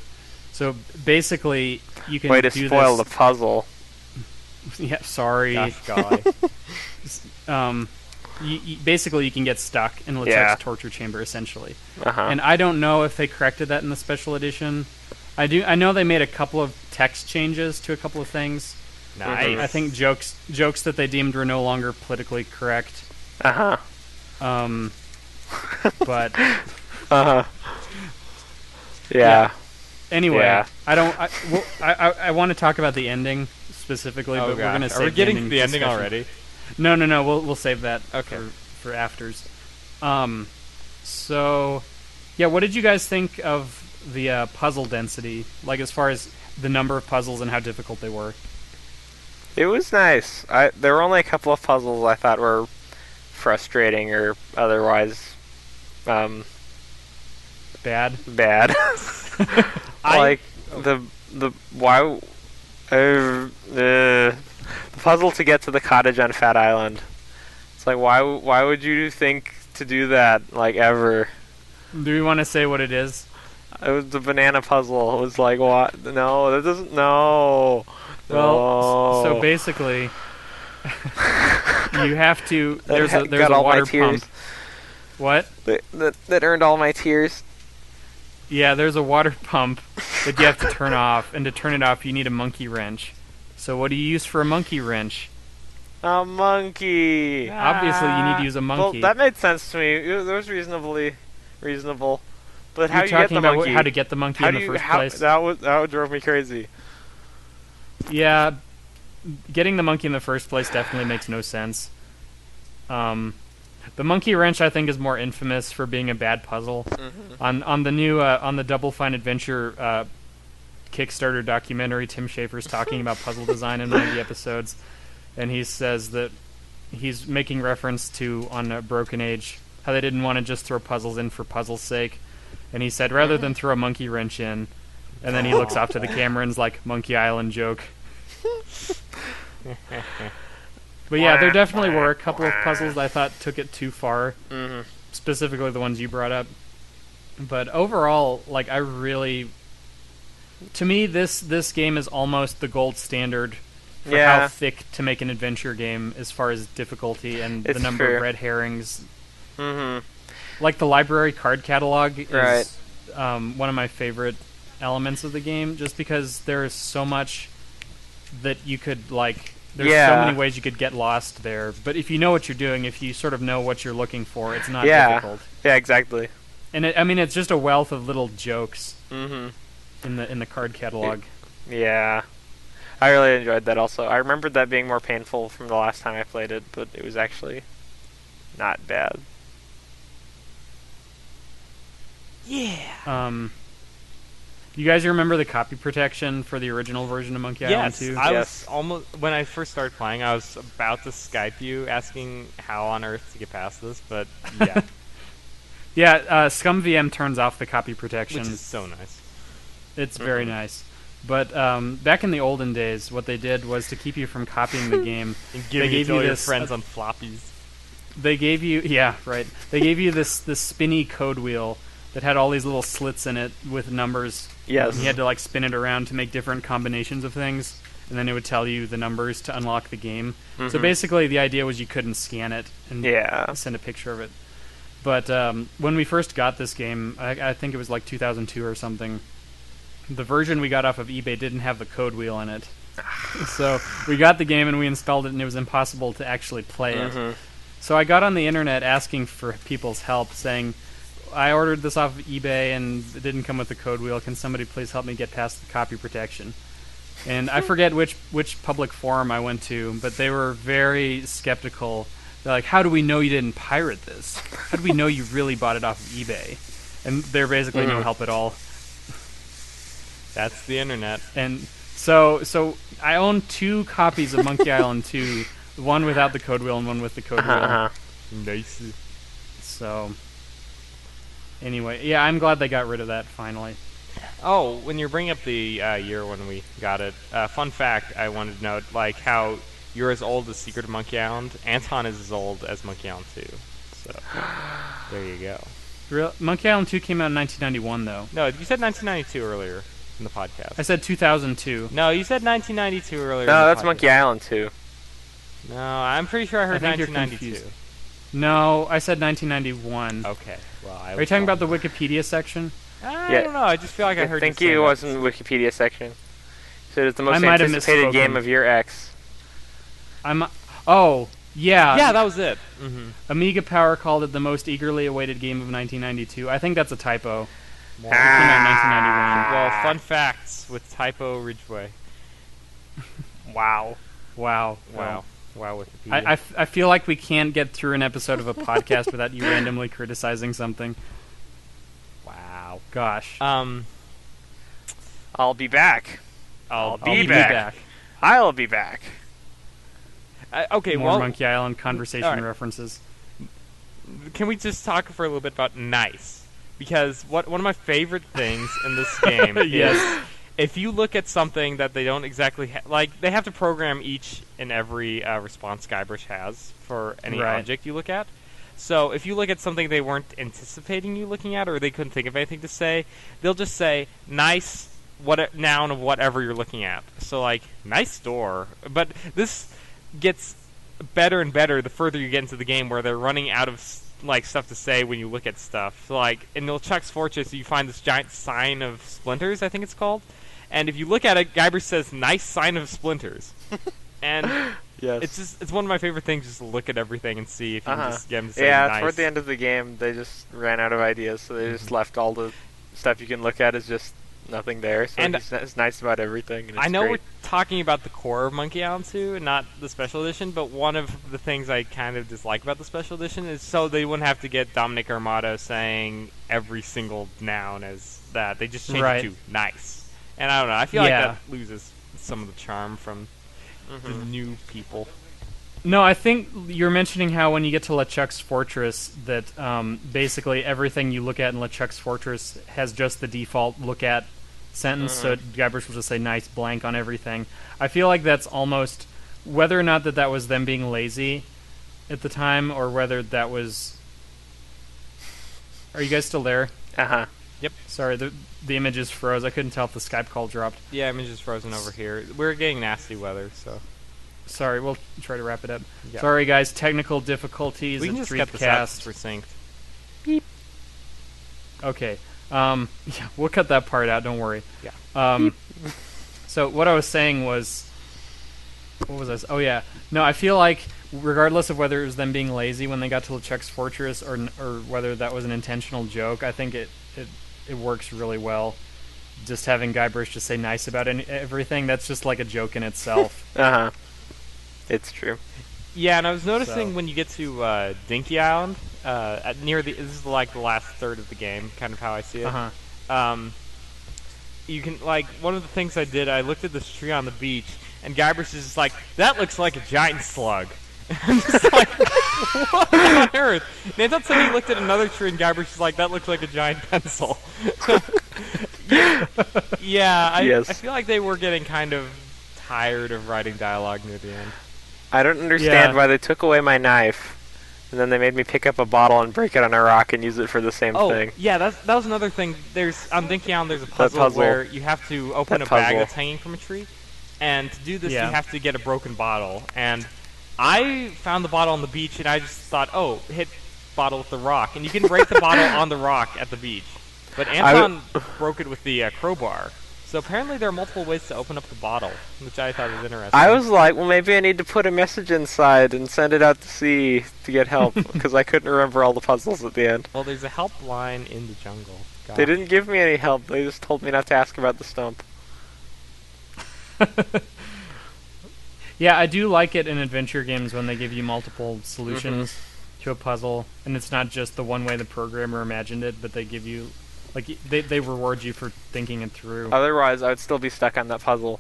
So basically, you can Way to do spoil this. the puzzle. Yeah, sorry. Gosh, golly. basically you can get stuck in LeChuck's torture chamber essentially. Uh-huh. And I don't know if they corrected that in the special edition. I know they made a couple of text changes to a couple of things. Nice. I think jokes that they deemed were no longer politically correct. Uh-huh. But Uh-huh. Yeah. anyway, Yeah. I want to talk about the ending specifically, Oh, but we're gonna gosh. save Are we getting the to the ending discussion. already? No. We'll save that Okay. for afters. So, yeah, what did you guys think of the puzzle density? Like, as far as the number of puzzles and how difficult they were? It was nice. There were only a couple of puzzles I thought were frustrating or otherwise Bad. bad. Like the puzzle to get to the cottage on Fat Island. It's like why would you think to do that, like, ever? Do we want to say what it is? It was the banana puzzle. It was like, what? No, that doesn't. No. Well, so No. basically, you have to. There's got a all my water tears. pump. What? That earned all my tears. Yeah, there's a water pump that you have to turn off, and to turn it off, you need a monkey wrench. So what do you use for a monkey wrench? A monkey. Obviously, you need to use a monkey. Well, that made sense to me. It was reasonably reasonable. But how You're do you get talking the about monkey? How to get the monkey in the first place? That drove me crazy. Yeah, getting the monkey in the first place definitely makes no sense. The monkey wrench, I think, is more infamous for being a bad puzzle. Mm-hmm. On the new on the Double Fine Adventure Kickstarter documentary, Tim Schafer's talking about puzzle design in one of the episodes, and he says that he's making reference to on Broken Age how they didn't want to just throw puzzles in for puzzle's sake, and he said rather than throw a monkey wrench in, and then he looks off to the camera and's like, Monkey Island joke. But yeah, there definitely were a couple of puzzles that I thought took it too far, specifically the ones you brought up. But overall, like, to me, this game is almost the gold standard for how thick to make an adventure game as far as difficulty and the number of red herrings. Like, the library card catalog is one of my favorite elements of the game, just because there's so much that you could, like... There's so many ways you could get lost there, but if you know what you're doing, if you sort of know what you're looking for, it's not difficult. Yeah, exactly. And it's just a wealth of little jokes in the card catalog. Yeah, I really enjoyed that. Also, I remembered that being more painful from the last time I played it, but it was actually not bad. Yeah. You guys remember the copy protection for the original version of Monkey Island 2? I was almost, when I first started playing, I was about to Skype you asking how on earth to get past this, but yeah. Yeah, ScumVM turns off the copy protection. Which is so nice. It's very nice. But back in the olden days, what they did was to keep you from copying the game. And giving it to all your friends on floppies. They gave you, They gave you this spinny code wheel that had all these little slits in it with numbers. Yes. And you had to, like, spin it around to make different combinations of things, and then it would tell you the numbers to unlock the game. So basically, the idea was you couldn't scan it and send a picture of it. But when we first got this game, I think it was like 2002 or something, the version we got off of eBay didn't have the code wheel in it. So we got the game and we installed it, and it was impossible to actually play it. So I got on the internet asking for people's help, saying, I ordered this off of eBay and it didn't come with the code wheel. Can somebody please help me get past the copy protection? And I forget which public forum I went to, but they were very skeptical. They're like, how do we know you didn't pirate this? How do we know you really bought it off of eBay? And they're basically no help at all. That's the internet. And so I own 2 copies of Monkey Island 2, one without the code wheel and one with the code wheel. Nice. So... Anyway, yeah, I'm glad they got rid of that finally. Oh, when you're bringing up the year when we got it, fun fact I wanted to note, like how you're as old as Secret of Monkey Island, Anton is as old as Monkey Island 2. So, there you go. Monkey Island 2 came out in 1991, though. No, you said 1992 earlier in the podcast. I said 2002. No, you said 1992 earlier. No, that's Monkey Island 2. No, I'm pretty sure I heard I think 1992. No, I said 1991. Okay. Well, Are you talking about the Wikipedia section? I Yeah. don't know. I just feel like I heard. think you say it that. was in the Wikipedia section. So it's the I most might have anticipated game misspoken. of your X. Oh, yeah. Yeah, that was it. Mm-hmm. Amiga Power called it the most eagerly awaited game of 1992. I think that's a typo. It came out in Well, fun facts with Typo Ridgeway. Wow. 1991. Wow, Wikipedia. I feel like we can't get through an episode of a podcast without you randomly criticizing something. Wow. Gosh. I'll be back. I'll be back. I'll be back. Okay, More well, Monkey Island conversation all right. references. Can we just talk for a little bit about nice? Because one of my favorite things in this game Yes. is if you look at something that they don't exactly like, they have to program each and every response Guybrush has for any Right. object you look at. So if you look at something they weren't anticipating you looking at, or they couldn't think of anything to say, they'll just say nice noun of whatever you're looking at. So like nice door, but this gets better and better the further you get into the game, where they're running out of like stuff to say when you look at stuff. So, like in LeChuck's Fortress, you find this giant sign of splinters, I think it's called, and if you look at it, Guybrush says "nice sign of splinters," and Yes. it's one of my favorite things, just to look at everything and see if you can just get them to say Yeah, nice. toward the end of the game, they just ran out of ideas, so they just left all the stuff you can look at as just nothing there. So And it's nice about everything. And it's I know great. we're talking about the core of Monkey Island 2, not the special edition, but one of the things I kind of dislike about the special edition is so they wouldn't have to get Dominic Armato saying every single noun as that. They just change Right. it to nice. And I don't know, I feel like Yeah. that loses some of the charm from the new people. No, I think you're mentioning how when you get to LeChuck's Fortress, that basically everything you look at in LeChuck's Fortress has just the default look at sentence, so Guybrush will just say nice blank on everything. I feel like that's almost, whether or not that was them being lazy at the time, or whether that was... Are you guys still there? Uh-huh. Sorry, the images froze. I couldn't tell if the Skype call dropped. Yeah, I'm just frozen over here. We're getting nasty weather, so... Sorry, we'll try to wrap it up. Yeah. Sorry, guys, technical difficulties We can at just get this out Threepcast. since we're synced. Okay. Yeah, we'll cut that part out. Don't worry. Yeah. So what I was saying was, what was I? Oh yeah. No, I feel like regardless of whether it was them being lazy when they got to LeChuck's Fortress, or whether that was an intentional joke, I think it works really well. Just having Guybrush just say nice about everything, that's just like a joke in itself. Uh-huh. It's true. Yeah, and I was noticing So- when you get to Dinky Island, this is like the last third of the game, kind of how I see it. Uh-huh. You can, like, one of the things I did, I looked at this tree on the beach, and Guybrush is just like, that looks like a giant slug. I'm just like, what on earth? And Anton said he looked at another tree, and Guybrush is like, that looks like a giant pencil. Yeah, Yes. I feel like they were getting kind of tired of writing dialogue near the end. I don't understand Yeah. why they took away my knife, and then they made me pick up a bottle and break it on a rock and use it for the same thing. Yeah, that was another thing. On Dinky Island, there's a puzzle, puzzle. where you have to open That a bag puzzle. that's hanging from a tree, and to do this, Yeah. you have to get a broken bottle. And I found the bottle on the beach, and I just thought, oh, hit bottle with the rock, and you can break the bottle on the rock at the beach. But Anton broke it with the crowbar. So apparently there are multiple ways to open up the bottle, which I thought was interesting. I was like, well, maybe I need to put a message inside and send it out to sea to get help, because I couldn't remember all the puzzles at the end. Well, there's a helpline in the jungle. God. They didn't give me any help. They just told me not to ask about the stump. Yeah, I do like it in adventure games when they give you multiple solutions to a puzzle, and it's not just the one way the programmer imagined it, but they give you, like, they reward you for thinking it through. Otherwise, I would still be stuck on that puzzle.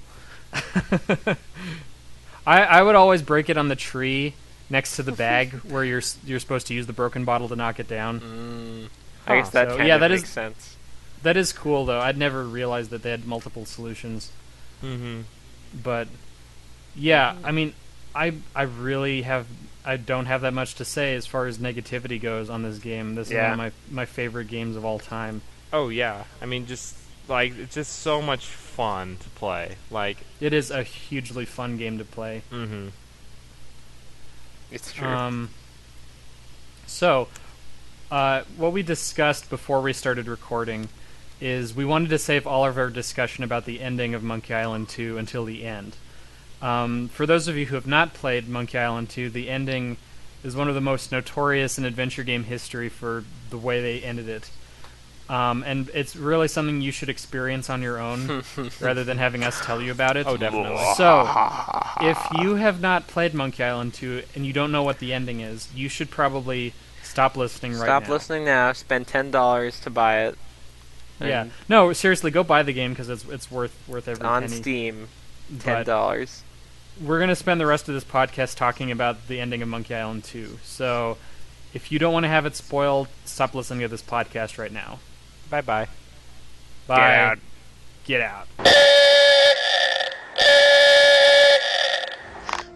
I would always break it on the tree next to the bag where you're supposed to use the broken bottle to knock it down. I guess that So, kind yeah, of that makes is- sense. That is cool, though. I'd never realized that they had multiple solutions. Mm-hmm. But yeah, I mean, I don't have that much to say as far as negativity goes on this game. This is one of my favorite games of all time. Oh yeah, I mean, just like it's just so much fun to play. Like, It is a hugely fun game to play. It's true. So, what we discussed before we started recording is we wanted to save all of our discussion about the ending of Monkey Island 2 until the end. For those of you who have not played Monkey Island 2, the ending is one of the most notorious in adventure game history for the way they ended it. And it's really something you should experience on your own rather than having us tell you about it. Oh, definitely. So, if you have not played Monkey Island 2 and you don't know what the ending is, you should probably stop listening right now. Stop listening now. Spend $10 to buy it. Yeah. No, seriously, go buy the game because it's worth every on penny. Steam. But $10. we're going to spend the rest of this podcast talking about the ending of Monkey Island 2. So, if you don't want to have it spoiled, stop listening to this podcast right now. Bye-bye. Bye. Get out.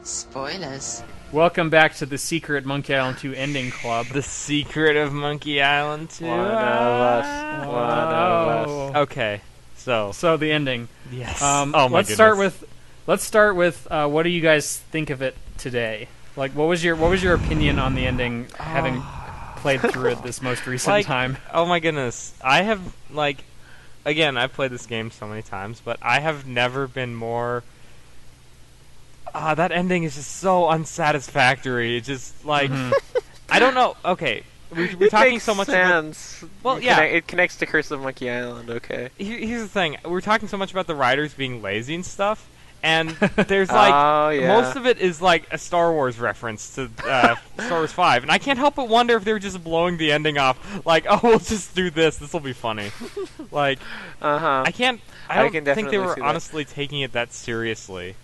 Spoilers. Welcome back to the secret Monkey Island 2 ending club. The secret of Monkey Island 2. One of us. One of us. Okay, so the ending. yes. Oh my let's goodness. start with what do you guys think of it today? Like, what was your opinion on the ending, having played through it this most recent time? Oh my goodness. I have, again, I've played this game so many times, but I have never been more... that ending is just so unsatisfactory. It's just, I don't know. Okay, we're talking so much about... Well, yeah. It connects to Curse of Monkey Island, okay. Here's the thing. We're talking so much about the writers being lazy and stuff, and there's, Oh, yeah. most of it is, a Star Wars reference to Star Wars 5, and I can't help but wonder if they were just blowing the ending off, oh, we'll just do this, this'll be funny. I don't can think they definitely were see that. honestly taking it that seriously.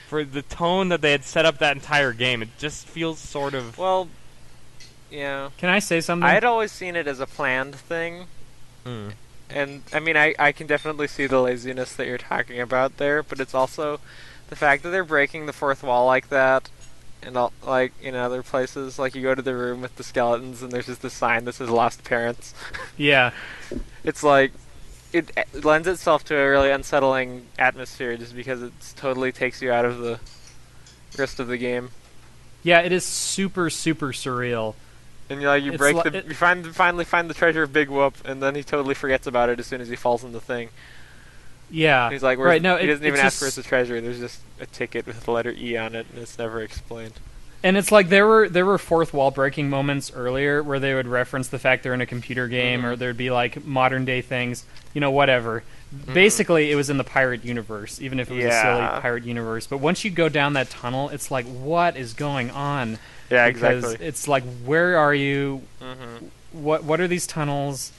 For the tone that they had set up that entire game, it just feels sort of... Well, yeah. Can I say something? I had always seen it as a planned thing. And, I mean, I can definitely see the laziness that you're talking about there, but it's also the fact that they're breaking the fourth wall like that, and, in other places, you go to the room with the skeletons, and there's just this sign that says Lost Parents. Yeah. It's it lends itself to a really unsettling atmosphere just because it totally takes you out of the rest of the game. Yeah, it is super, super surreal. And you finally find the treasure of Big Whoop, and then he totally forgets about it as soon as he falls in the thing. Yeah. And he's like, right, no, he doesn't even ask just... where's the treasure. There's just a ticket with the letter E on it, and it's never explained. And it's there were fourth wall breaking moments earlier where they would reference the fact they're in a computer game, or there'd be modern day things, whatever. Basically, it was in the pirate universe, even if it was a silly pirate universe. But once you go down that tunnel, it's what is going on? Yeah, because exactly. It's where are you? What are these tunnels?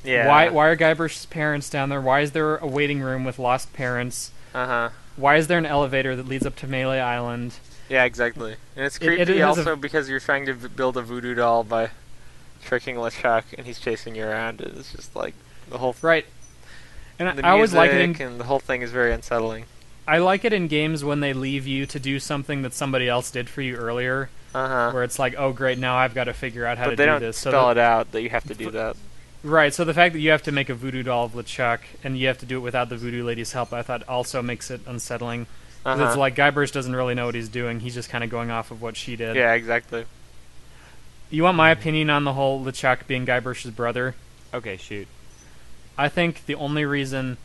Yeah. Why are Guybrush's parents down there? Why is there a waiting room with lost parents? Why is there an elevator that leads up to Melee Island? Yeah, exactly. And it's creepy also because you're trying to build a voodoo doll by tricking LeChuck, and he's chasing you around. It's just the whole... Right. And the I always like it music and the whole thing is very unsettling. I like it in games when they leave you to do something that somebody else did for you earlier. Where it's oh great, now I've got to figure out how to do this. But they don't spell it out that you have to do that. Right, so the fact that you have to make a voodoo doll of LeChuck, and you have to do it without the voodoo lady's help, I thought also makes it unsettling. It's Guybrush doesn't really know what he's doing, he's just kind of going off of what she did. Yeah, exactly. You want my opinion on the whole LeChuck being Guybrush's brother? Okay, shoot. I think the only reason,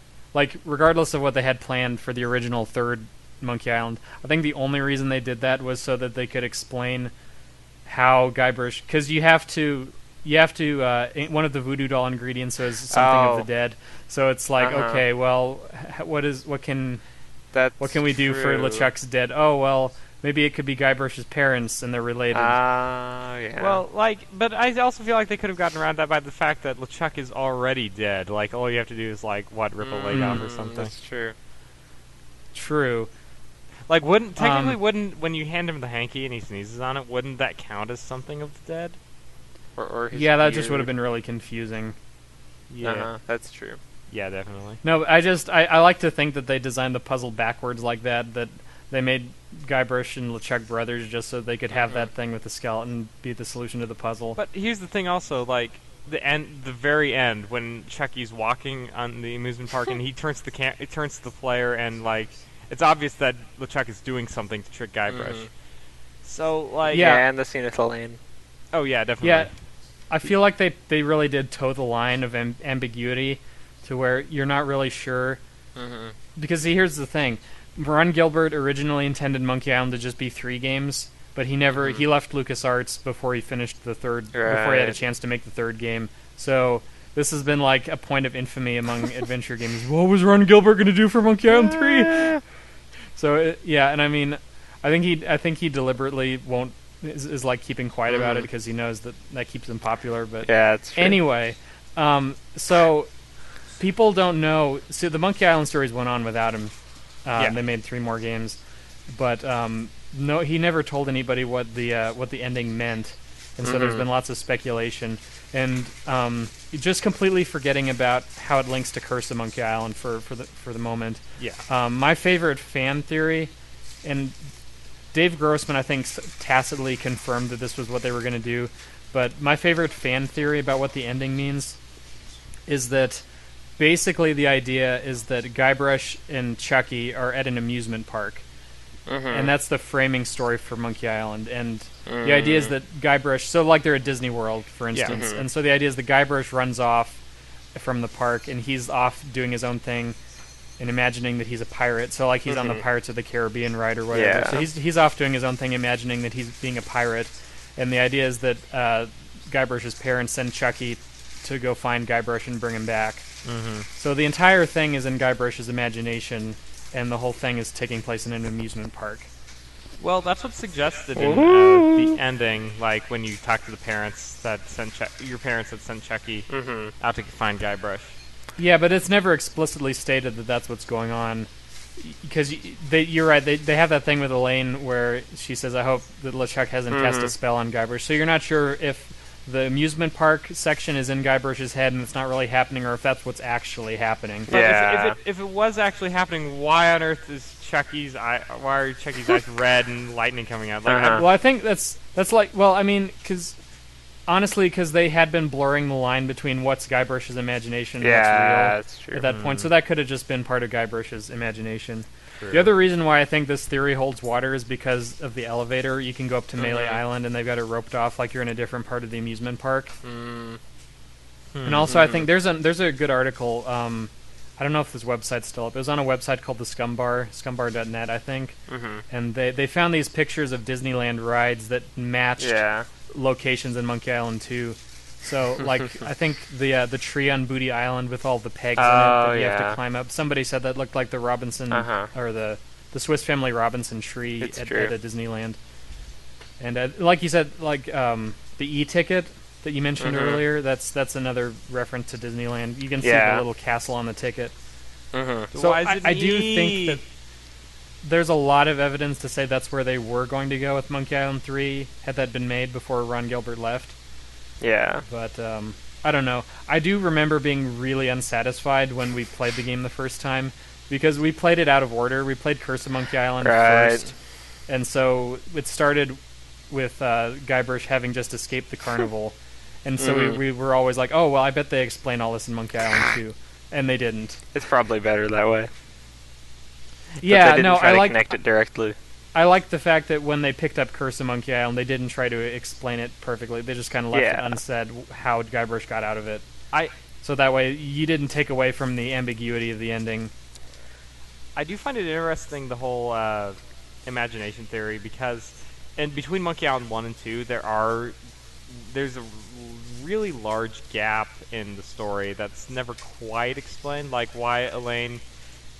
regardless of what they had planned for the original third Monkey Island, I think the only reason they did that was so that they could explain how Guybrush... Because you have to one of the voodoo doll ingredients is something of the dead. So it's okay, well, what can we do for LeChuck's dead? Oh, well, maybe it could be Guybrush's parents and they're related. Yeah. Well, but I also feel like they could have gotten around that by the fact that LeChuck is already dead. All you have to do is, rip a leg off or something. That's true. True. Wouldn't, when you hand him the hanky and he sneezes on it, wouldn't that count as something of the dead? Or his that beard. just would have been really confusing. Yeah. That's true. Yeah, definitely. No, I like to think that they designed the puzzle backwards like that they made Guybrush and LeChuck brothers just so they could have that thing with the skeleton be the solution to the puzzle. But here's the thing also, the very end, when Chucky's walking on the amusement park and he turns to the player and, it's obvious that LeChuck is doing something to trick Guybrush. So, yeah, and the scene with Elaine. Oh yeah, definitely. Yeah, I feel like they really did toe the line of ambiguity to where you're not really sure. Mm-hmm. Because see, here's the thing: Ron Gilbert originally intended Monkey Island to just be 3 games, but he never he left LucasArts before he finished the third before he had a chance to make the 3rd game. So this has been like a point of infamy among adventure games. What was Ron Gilbert going to do for Monkey Island 3? So yeah, and I mean, I think he deliberately won't is like keeping quiet about it because he knows that keeps him popular. But yeah, it's true. Anyway, so people don't know. So the Monkey Island stories went on without him. They made 3 more games, but no, he never told anybody what the ending meant, and so there's been lots of speculation and just completely forgetting about how it links to Curse of Monkey Island for the moment. Yeah. My favorite fan theory, and Dave Grossman I think tacitly confirmed that this was what they were going to do, but my favorite fan theory about what the ending means is that basically the idea is that Guybrush and Chucky are at an amusement park. And that's the framing story for Monkey Island. And the idea is that Guybrush... So, like, they're at Disney World, for instance. And so the idea is that Guybrush runs off from the park, and he's off doing his own thing and imagining that he's a pirate. So, like, he's on the Pirates of the Caribbean ride or whatever. Yeah. So he's off doing his own thing, imagining that he's being a pirate. And the idea is that Guybrush's parents send Chucky to go find Guybrush and bring him back. So the entire thing is in Guybrush's imagination, and the whole thing is taking place in an amusement park. Well, that's what's suggested in the ending, like when you talk to the parents that sent your parents that sent Chucky out to find Guybrush. Yeah, but it's never explicitly stated that that's what's going on. Because you're right, they have that thing with Elaine where she says, I hope that LeChuck hasn't cast a spell on Guybrush. So you're not sure if the amusement park section is in Guybrush's head and it's not really happening, or if that's what's actually happening. But if it was actually happening, why on earth is Chucky's eye? Why are Chucky's eyes red and lightning coming out? Like, Well, I think that's like, well, I mean, because honestly, because they had been blurring the line between what's Guybrush's imagination and what's real that's true. at that point, so that could have just been part of Guybrush's imagination. True. The other reason why I think this theory holds water is because of the elevator. You can go up to Melee Island, and they've got it roped off like you're in a different part of the amusement park. And also, I think there's a good article. I don't know if this website's still up. It was on a website called the Scumbar, scumbar.net, I think. And they found these pictures of Disneyland rides that matched locations in Monkey Island 2. So, like, I think the tree on Booty Island with all the pegs in it that you have to climb up. Somebody said that looked like the Robinson, or the Swiss Family Robinson tree at a Disneyland. And like you said, like the e-ticket that you mentioned earlier, that's another reference to Disneyland. You can see the little castle on the ticket. So I do think that there's a lot of evidence to say that's where they were going to go with Monkey Island 3, had that been made before Ron Gilbert left. Yeah. But I don't know. I do remember being really unsatisfied when we played the game the first time, because we played it out of order. We played Curse of Monkey Island first, and so it started with Guybrush having just escaped the carnival, and so we were always like, oh, well, I bet they explain all this in Monkey Island 2, and they didn't. It's probably better that way. Yeah, but they didn't try to like connect it directly. I like the fact that when they picked up Curse of Monkey Island, they didn't try to explain it perfectly. They just kind of left it unsaid how Guybrush got out of it. So that way you didn't take away from the ambiguity of the ending. I do find it interesting, the whole imagination theory, because between Monkey Island 1 and 2, there's a really large gap in the story that's never quite explained, like why Elaine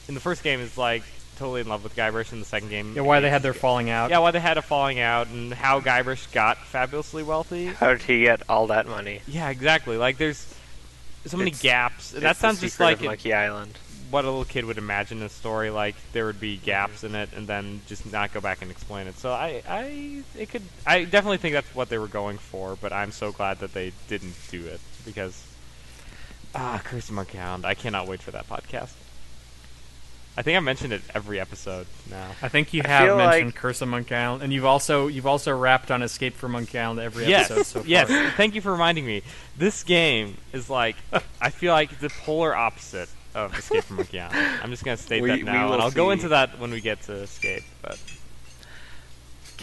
in the first game is like totally in love with Guybrush in the second game. Yeah, why they had their falling out. Yeah, why they had a falling out, and how Guybrush got fabulously wealthy. How did he get all that money? Yeah, exactly. Like, there's so many gaps. That sounds just like Monkey Island. What a little kid would imagine in a story. Like, there would be gaps in it, and then just not go back and explain it. So I definitely think that's what they were going for, but I'm so glad that they didn't do it, because Curse of Monkey Island. I cannot wait for that podcast. I think I mentioned it every episode now. I think you have mentioned Curse of Monkey Island, and you've also rapped on Escape from Monkey Island every episode so far. Yes, thank you for reminding me. This game is like, I feel like the polar opposite of Escape from Monkey Island. I'm just going to state that now, and I'll go into that when we get to Escape. But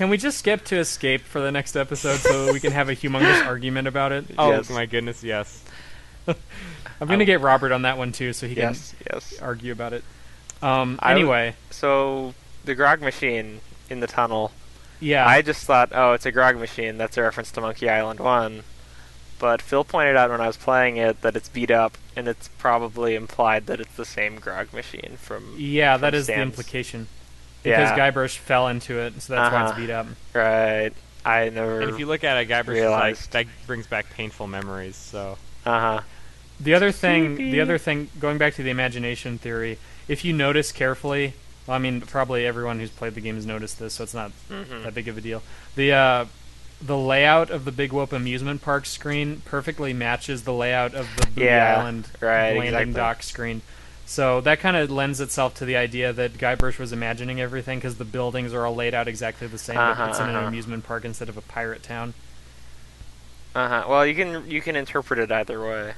Can we just skip to Escape for the next episode so we can have a humongous argument about it? Oh Yes. my goodness, yes. I'm going to get Robert on that one too so he can Yes. argue about it. Anyway. So, the grog machine in the tunnel. Yeah. I just thought, oh, it's a grog machine. That's a reference to Monkey Island 1. But Phil pointed out when I was playing it that it's beat up, and it's probably implied that it's the same grog machine from... Yeah, from that is the Stan's. implication. Because Yeah. Guybrush fell into it, so that's why it's beat up. Right. I never And if you look at it, Guybrush is like, realized. that brings back painful memories, so... Uh-huh. The other thing, going back to the imagination theory, if you notice carefully, well, I mean, probably everyone who's played the game has noticed this, so it's not that big of a deal. The layout of the Big Whoop amusement park screen perfectly matches the layout of the Booty Island landing exactly. dock screen. So that kind of lends itself to the idea that Guybrush was imagining everything because the buildings are all laid out exactly the same, but it's in an amusement park instead of a pirate town. Well, you can interpret it either way.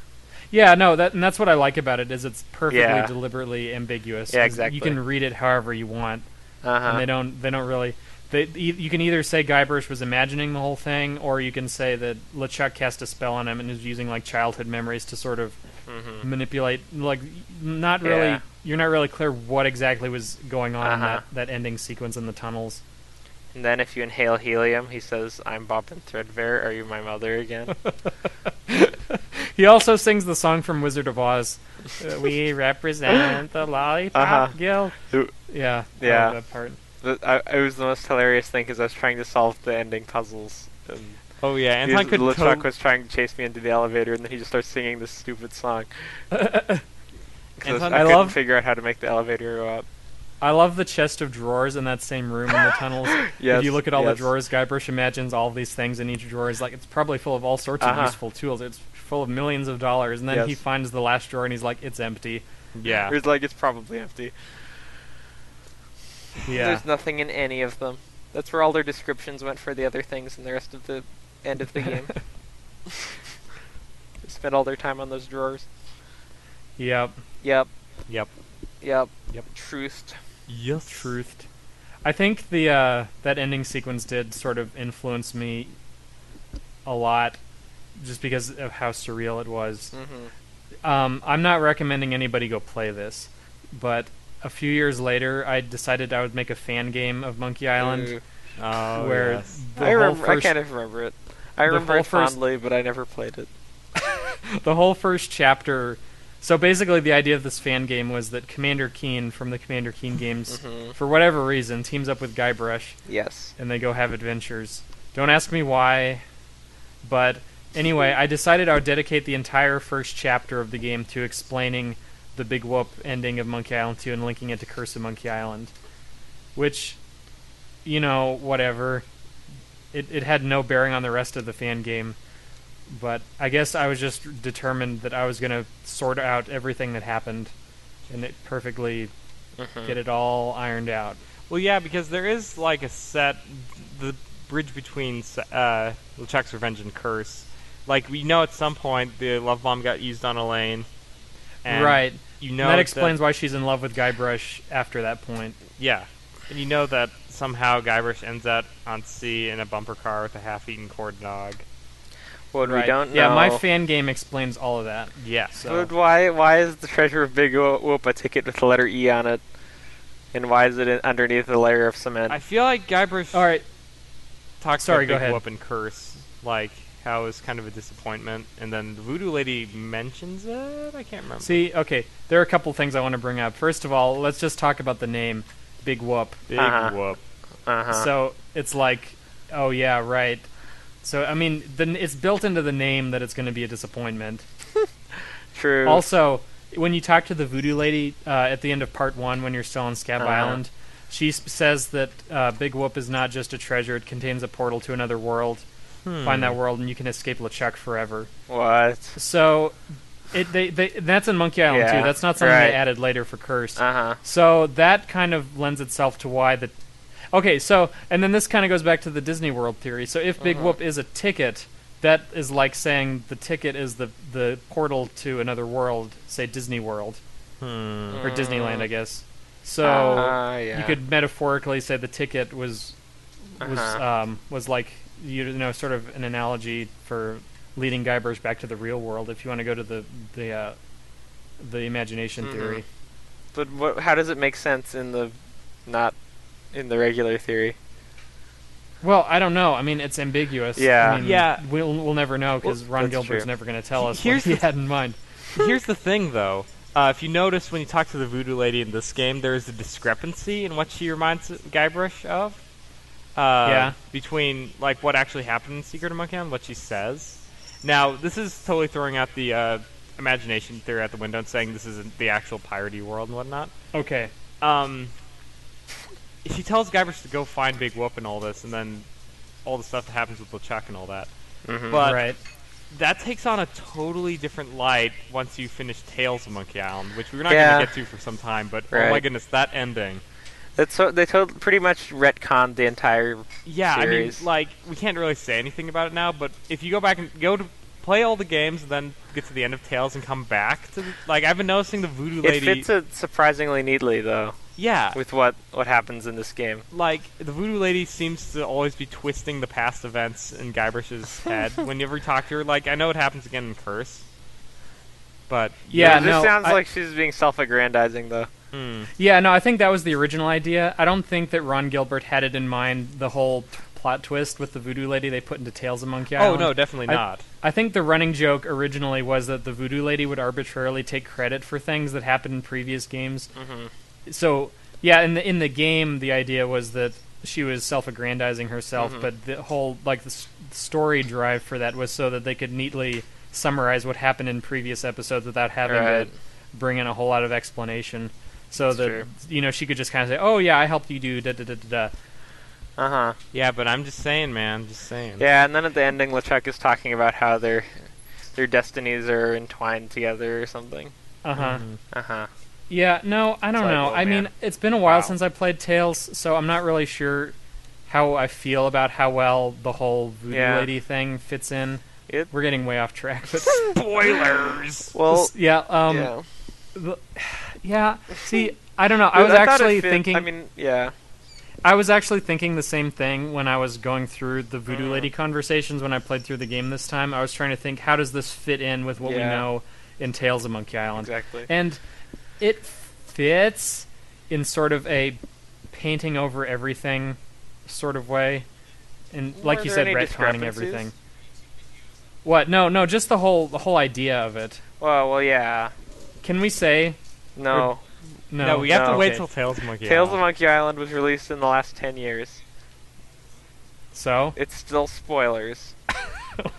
Yeah, no, that's what I like about it is it's perfectly Yeah. deliberately ambiguous. Yeah, 'cause exactly. You can read it however you want, Uh-huh. and they don't really. You can either say Guybrush was imagining the whole thing, or you can say that LeChuck cast a spell on him and is using like childhood memories to sort of manipulate. Like, not really. Yeah. You're not really clear what exactly was going on in that ending sequence in the tunnels. And then if you inhale helium, he says, "I'm Bobbin Threadbare. Are you my mother again?" He also sings the song from Wizard of Oz. We represent the Lollipop Guild. Yeah, I Yeah. love that part. It was the most hilarious thing because I was trying to solve the ending puzzles. And Oh yeah, Anton could LeChuck was trying to chase me into the elevator, and then he just starts singing this stupid song. Anton, I I couldn't love- figure out how to make the elevator go up. I love the chest of drawers in that same room in the tunnels. Yes, If you look at all the yes. drawers, Guybrush imagines all of these things in each drawer. Is like it's probably full of all sorts of useful tools. It's full of millions of dollars, and then Yes. he finds the last drawer and he's like, "It's empty." Yeah. It's like it's probably empty. Yeah, There's nothing in any of them. That's where all their descriptions went for the other things in the rest of the end of the game. They spent all their time on those drawers. yep, Yep. Yep. Yep. Yep. Truthed. Yes. truthed. I think the that ending sequence did sort of influence me a lot, just because of how surreal it was. I'm not recommending anybody go play this, but a few years later, I decided I would make a fan game of Monkey Island, Ooh. Oh, where yes. the I whole remember. I first kind of remember it. I remember whole it first- fondly, but I never played it. the whole first chapter. So basically, the idea of this fan game was that Commander Keen from the Commander Keen games, for whatever reason, teams up with Guybrush, Yes. and they go have adventures. Don't ask me why, but anyway, I decided I would dedicate the entire first chapter of the game to explaining the Big Whoop ending of Monkey Island 2 and linking it to Curse of Monkey Island, which, you know, whatever. It had no bearing on the rest of the fan game. But I guess I was just determined that I was going to sort out everything that happened and it perfectly get it all ironed out. Well, yeah, because there is like the bridge between LeChuck's Revenge and Curse. Like, we know at some point the love bomb got used on Elaine. And Right. You know that explains why she's in love with Guybrush after that point. Yeah. And you know that somehow Guybrush ends up on sea in a bumper car with a half-eaten corn dog. What we Right. don't know. Yeah, my fan game explains all of that. Yeah. So But why is the treasure of Big Whoop a ticket with the letter E on it? And why is it underneath the layer of cement? I feel like Guybrush all right. talks Sorry, about go Big ahead. Whoop and Curse, like how it was kind of a disappointment, and then the Voodoo Lady mentions it? I can't remember. See, okay, there are a couple things I want to bring up. First of all, let's just talk about the name, Big Whoop. Big Whoop. So it's like, oh yeah, right. So I mean, it's built into the name that it's going to be a disappointment. True. Also, when you talk to the Voodoo Lady at the end of Part 1, when you're still on Scab Island, she says that Big Whoop is not just a treasure; it contains a portal to another world. Find that world, and you can escape LeChuck forever. What? So, that's in Monkey Island Yeah, too. That's not something right. they added later for Curse. Uh-huh. So that kind of lends itself to why the. Okay, so and then this kind of goes back to the Disney World theory. So if Big Whoop is a ticket, that is like saying the ticket is the portal to another world, say Disney World or Disneyland, I guess. So Yeah. you could metaphorically say the ticket was was like sort of an analogy for leading Guybrush back to the real world. If you want to go to the imagination theory. But how does it make sense not in the regular theory? Well, I don't know. I mean, it's ambiguous. Yeah. I mean, we'll never know because Ron Gilbert's never going to tell us what he had in mind. Here's the thing, though. If you notice when you talk to the voodoo lady in this game, there is a discrepancy in what she reminds Guybrush of. Between like what actually happened in Secret of Monkey Island and what she says. Now, this is totally throwing out the imagination theory out the window and saying this isn't the actual piratey world and whatnot. Okay. She tells Guybrush to go find Big Whoop and all this, and then all the stuff that happens with LeChuck and all that. But that takes on a totally different light once you finish Tales of Monkey Island, which we're not going to get to for some time. But oh my goodness, that ending! They pretty much retconned the entire series. I mean, like we can't really say anything about it now. But if you go back and go to play all the games, and then get to the end of Tales and come back to I've been noticing the voodoo lady. It fits it surprisingly neatly, though. Yeah. With what happens in this game. Like, the voodoo lady seems to always be twisting the past events in Guybrush's head. Whenever you talk to her, like, I know it happens again in Curse. But... Yeah, this sounds like she's being self-aggrandizing, though. Yeah, no, I think that was the original idea. I don't think that Ron Gilbert had it in mind, the whole plot twist with the voodoo lady they put into Tales of Monkey Island. Oh, no, definitely not. I think the running joke originally was that the voodoo lady would arbitrarily take credit for things that happened in previous games. So, yeah, in the game, the idea was that she was self-aggrandizing herself, but the whole, the story drive for that was so that they could neatly summarize what happened in previous episodes without having to bring in a whole lot of explanation. So that, she could just kind of say, oh, yeah, I helped you do da-da-da-da-da. Yeah, but I'm just saying, man, just saying. Yeah, and then at the ending, LeChuck is talking about how their destinies are entwined together or something. Yeah, no, I don't know. I mean, it's been a while since I played Tales, so I'm not really sure how I feel about how well the whole voodoo lady thing fits in. We're getting way off track, but spoilers. Well, See, I don't know. I was actually thinking. I mean, yeah. I was actually thinking the same thing when I was going through the voodoo lady conversations when I played through the game this time. I was trying to think, how does this fit in with what we know in Tales of Monkey Island? Exactly. And it fits in sort of a painting over everything sort of way. And like you said, retconning everything. What? No, just the whole idea of it. Well, yeah. Can we say... No. No, we have to wait till Tales of Monkey Island. Tales of Monkey Island was released in the last 10 years. So? It's still spoilers.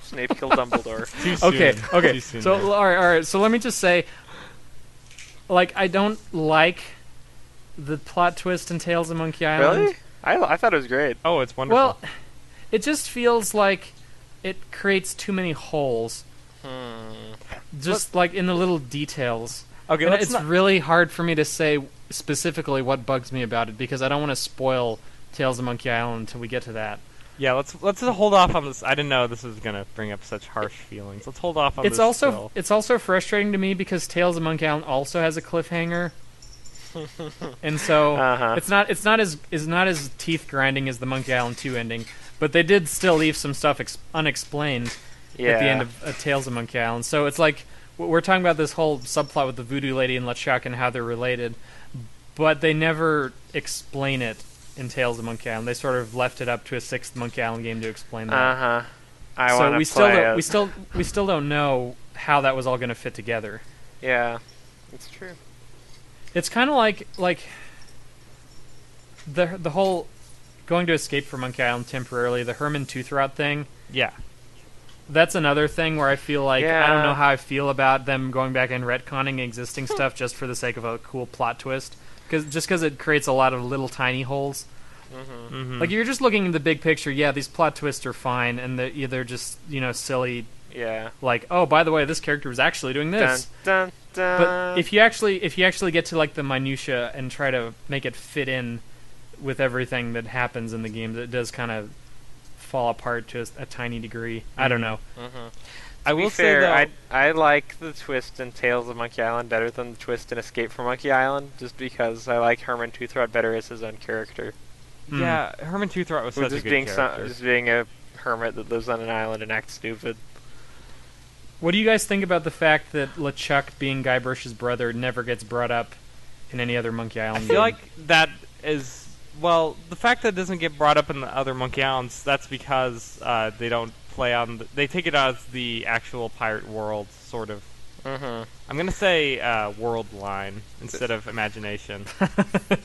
Snape killed Dumbledore. Too soon. Okay. Too soon, so, all right. So let me just say, I don't like the plot twist in Tales of Monkey Island. Really? I thought it was great. Oh, it's wonderful. Well, it just feels like it creates too many holes. Just in the little details. Okay, it's really hard for me to say specifically what bugs me about it because I don't want to spoil Tales of Monkey Island until we get to that. Yeah, let's hold off on this. I didn't know this was gonna bring up such harsh feelings. Let's hold off on this. It's also frustrating to me because Tales of Monkey Island also has a cliffhanger, and so it's not as teeth grinding as the Monkey Island 2 ending, but they did still leave some stuff unexplained at the end of Tales of Monkey Island. So it's like. We're talking about this whole subplot with the voodoo lady and LeChuck and how they're related, but they never explain it in Tales of Monkey Island. They sort of left it up to a 6th Monkey Island game to explain that. We still don't know how that was all going to fit together. Yeah, it's true. It's kind of like the whole going to escape from Monkey Island temporarily, the Herman Toothrot thing. Yeah. That's another thing where I feel like I don't know how I feel about them going back and retconning existing stuff just for the sake of a cool plot twist. Because it creates a lot of little tiny holes. Like, you're just looking at the big picture, these plot twists are fine, and they're just, silly. Yeah. Like, oh, by the way, this character was actually doing this. Dun, dun, dun. But if you actually get to, the minutia and try to make it fit in with everything that happens in the game, it does kind of fall apart to a tiny degree. I don't know. I will say though, I like the twist in Tales of Monkey Island better than the twist in Escape from Monkey Island, just because I like Herman Toothrot better as his own character. Yeah, Herman Toothrot was such a good character. Just being a hermit that lives on an island and acts stupid. What do you guys think about the fact that LeChuck, being Guybrush's brother, never gets brought up in any other Monkey Island I feel game? like that is... Well, the fact that it doesn't get brought up in the other Monkey Islands, that's because they don't play on... They take it as the actual pirate world, sort of. Mm-hmm. I'm going to say world line instead of imagination.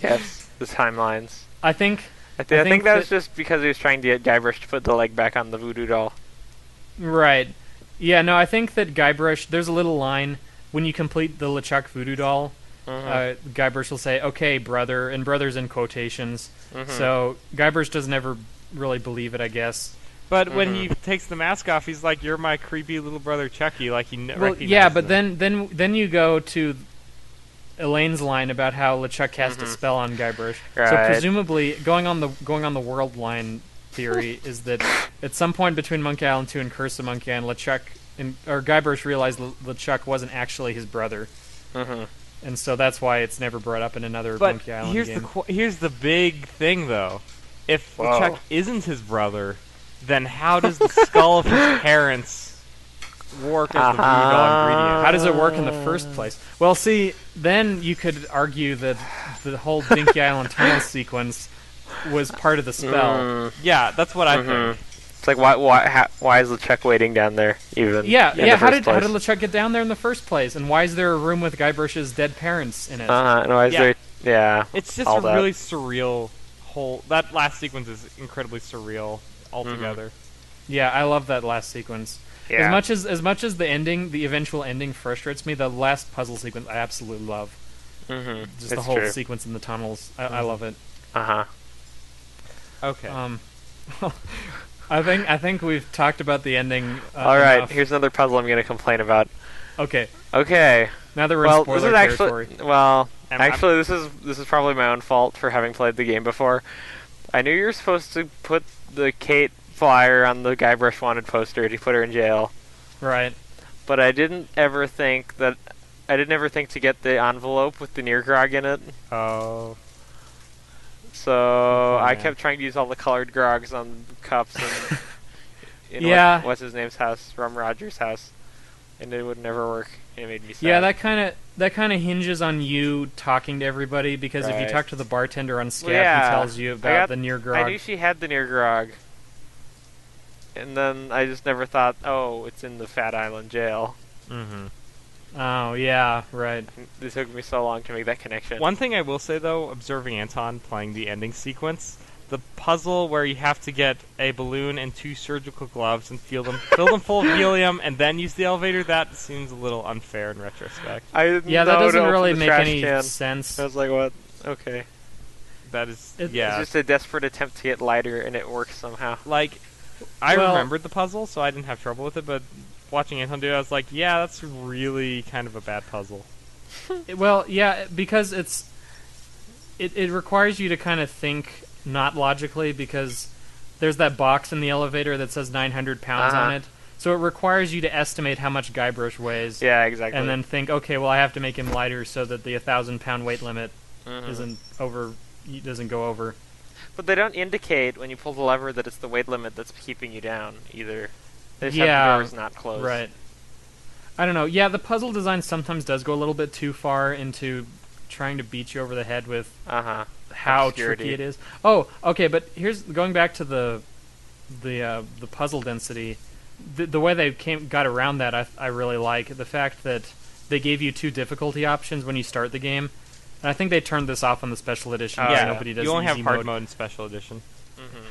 Yes, the timelines. I think that was just because he was trying to get Guybrush to put the leg back on the voodoo doll. Right. Yeah, no, I think that Guybrush... There's a little line when you complete the LeChuck voodoo doll. Guybrush will say, "Okay, brother," and brother's in quotations. So Guybrush doesn't ever really believe it, I guess. But when he takes the mask off, he's like, "You're my creepy little brother Chucky," like he recognizes yeah, but him. then you go to Elaine's line about how LeChuck cast a spell on Guybrush. Right. So presumably, going on the world line theory is that at some point between Monkey Island 2 and Curse of Monkey Island, Guybrush realized LeChuck wasn't actually his brother. And so that's why it's never brought up in another Monkey Island game. Here's the big thing, though. If LeChuck isn't his brother, then how does the skull of his parents work as the voodoo doll ingredient? How does it work in the first place? Well, see, then you could argue that the whole Dinky Island tunnel sequence was part of the spell. Yeah, that's what I think. It's like, why is LeChuck waiting down there, even? Yeah. How did place? LeChuck get down there in the first place? And why is there a room with Guybrush's dead parents in it? And why is there... Yeah. It's just a really surreal whole... That last sequence is incredibly surreal altogether. Yeah, I love that last sequence. Yeah. As much as the eventual ending frustrates me, the last puzzle sequence I absolutely love. Just the whole sequence in the tunnels. I love it. Okay. I think we've talked about the ending. All right, enough. here's another puzzle I'm going to complain about. Okay. Now that we're in spoiler territory. This is probably my own fault for having played the game before. I knew you were supposed to put the Kate flyer on the Guybrush wanted poster to put her in jail. Right. But I didn't ever think to get the envelope with the Near-Grog in it. Oh. So I kept trying to use all the colored grogs on cups and in what's his name's house, Rum Rogers' house, and it would never work. It made me sad. Yeah, that kind of hinges on you talking to everybody, because if you talk to the bartender on Scat, he tells you about the Near-Grog. I knew she had the Near-Grog, and then I just never thought, oh, it's in the Fat Island jail. Oh, yeah, right. It took me so long to make that connection. One thing I will say, though, observing Anton playing the ending sequence, the puzzle where you have to get a balloon and 2 surgical gloves and fill them full of helium and then use the elevator, that seems a little unfair in retrospect. That doesn't really make any sense. I was like, what? Okay. That is, It's just a desperate attempt to get lighter, and it works somehow. Like, I remembered the puzzle, so I didn't have trouble with it, but watching Anton do it, I was like, yeah, that's really kind of a bad puzzle. Well, yeah, because it requires you to kind of think not logically, because there's that box in the elevator that says 900 pounds on it. So it requires you to estimate how much Guybrush weighs. Yeah, exactly. And then think, okay, well, I have to make him lighter so that the 1,000-pound weight limit doesn't go over. But they don't indicate when you pull the lever that it's the weight limit that's keeping you down either. They just have the doors not closed. Right. I don't know. Yeah, the puzzle design sometimes does go a little bit too far into trying to beat you over the head with how obscurity. tricky it is. Oh, okay, but here's going back to the puzzle density. The way they got around that, I really like the fact that they gave you 2 difficulty options when you start the game, and I think they turned this off on the special edition. Nobody does. You only have easy hard mode in special edition.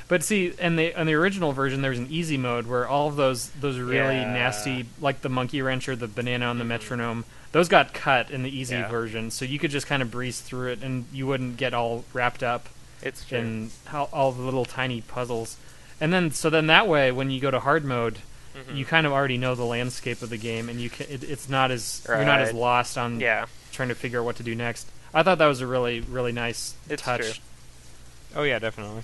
But see, in the original version, there's an easy mode where all of those really nasty, like the monkey wrench or the banana on the metronome, those got cut in the easy version, so you could just kind of breeze through it, and you wouldn't get all wrapped up in all the little tiny puzzles. And then that way, when you go to hard mode, you kind of already know the landscape of the game, and it's not as you're not as lost on trying to figure out what to do next. I thought that was a really, really nice touch. True. Oh yeah, definitely.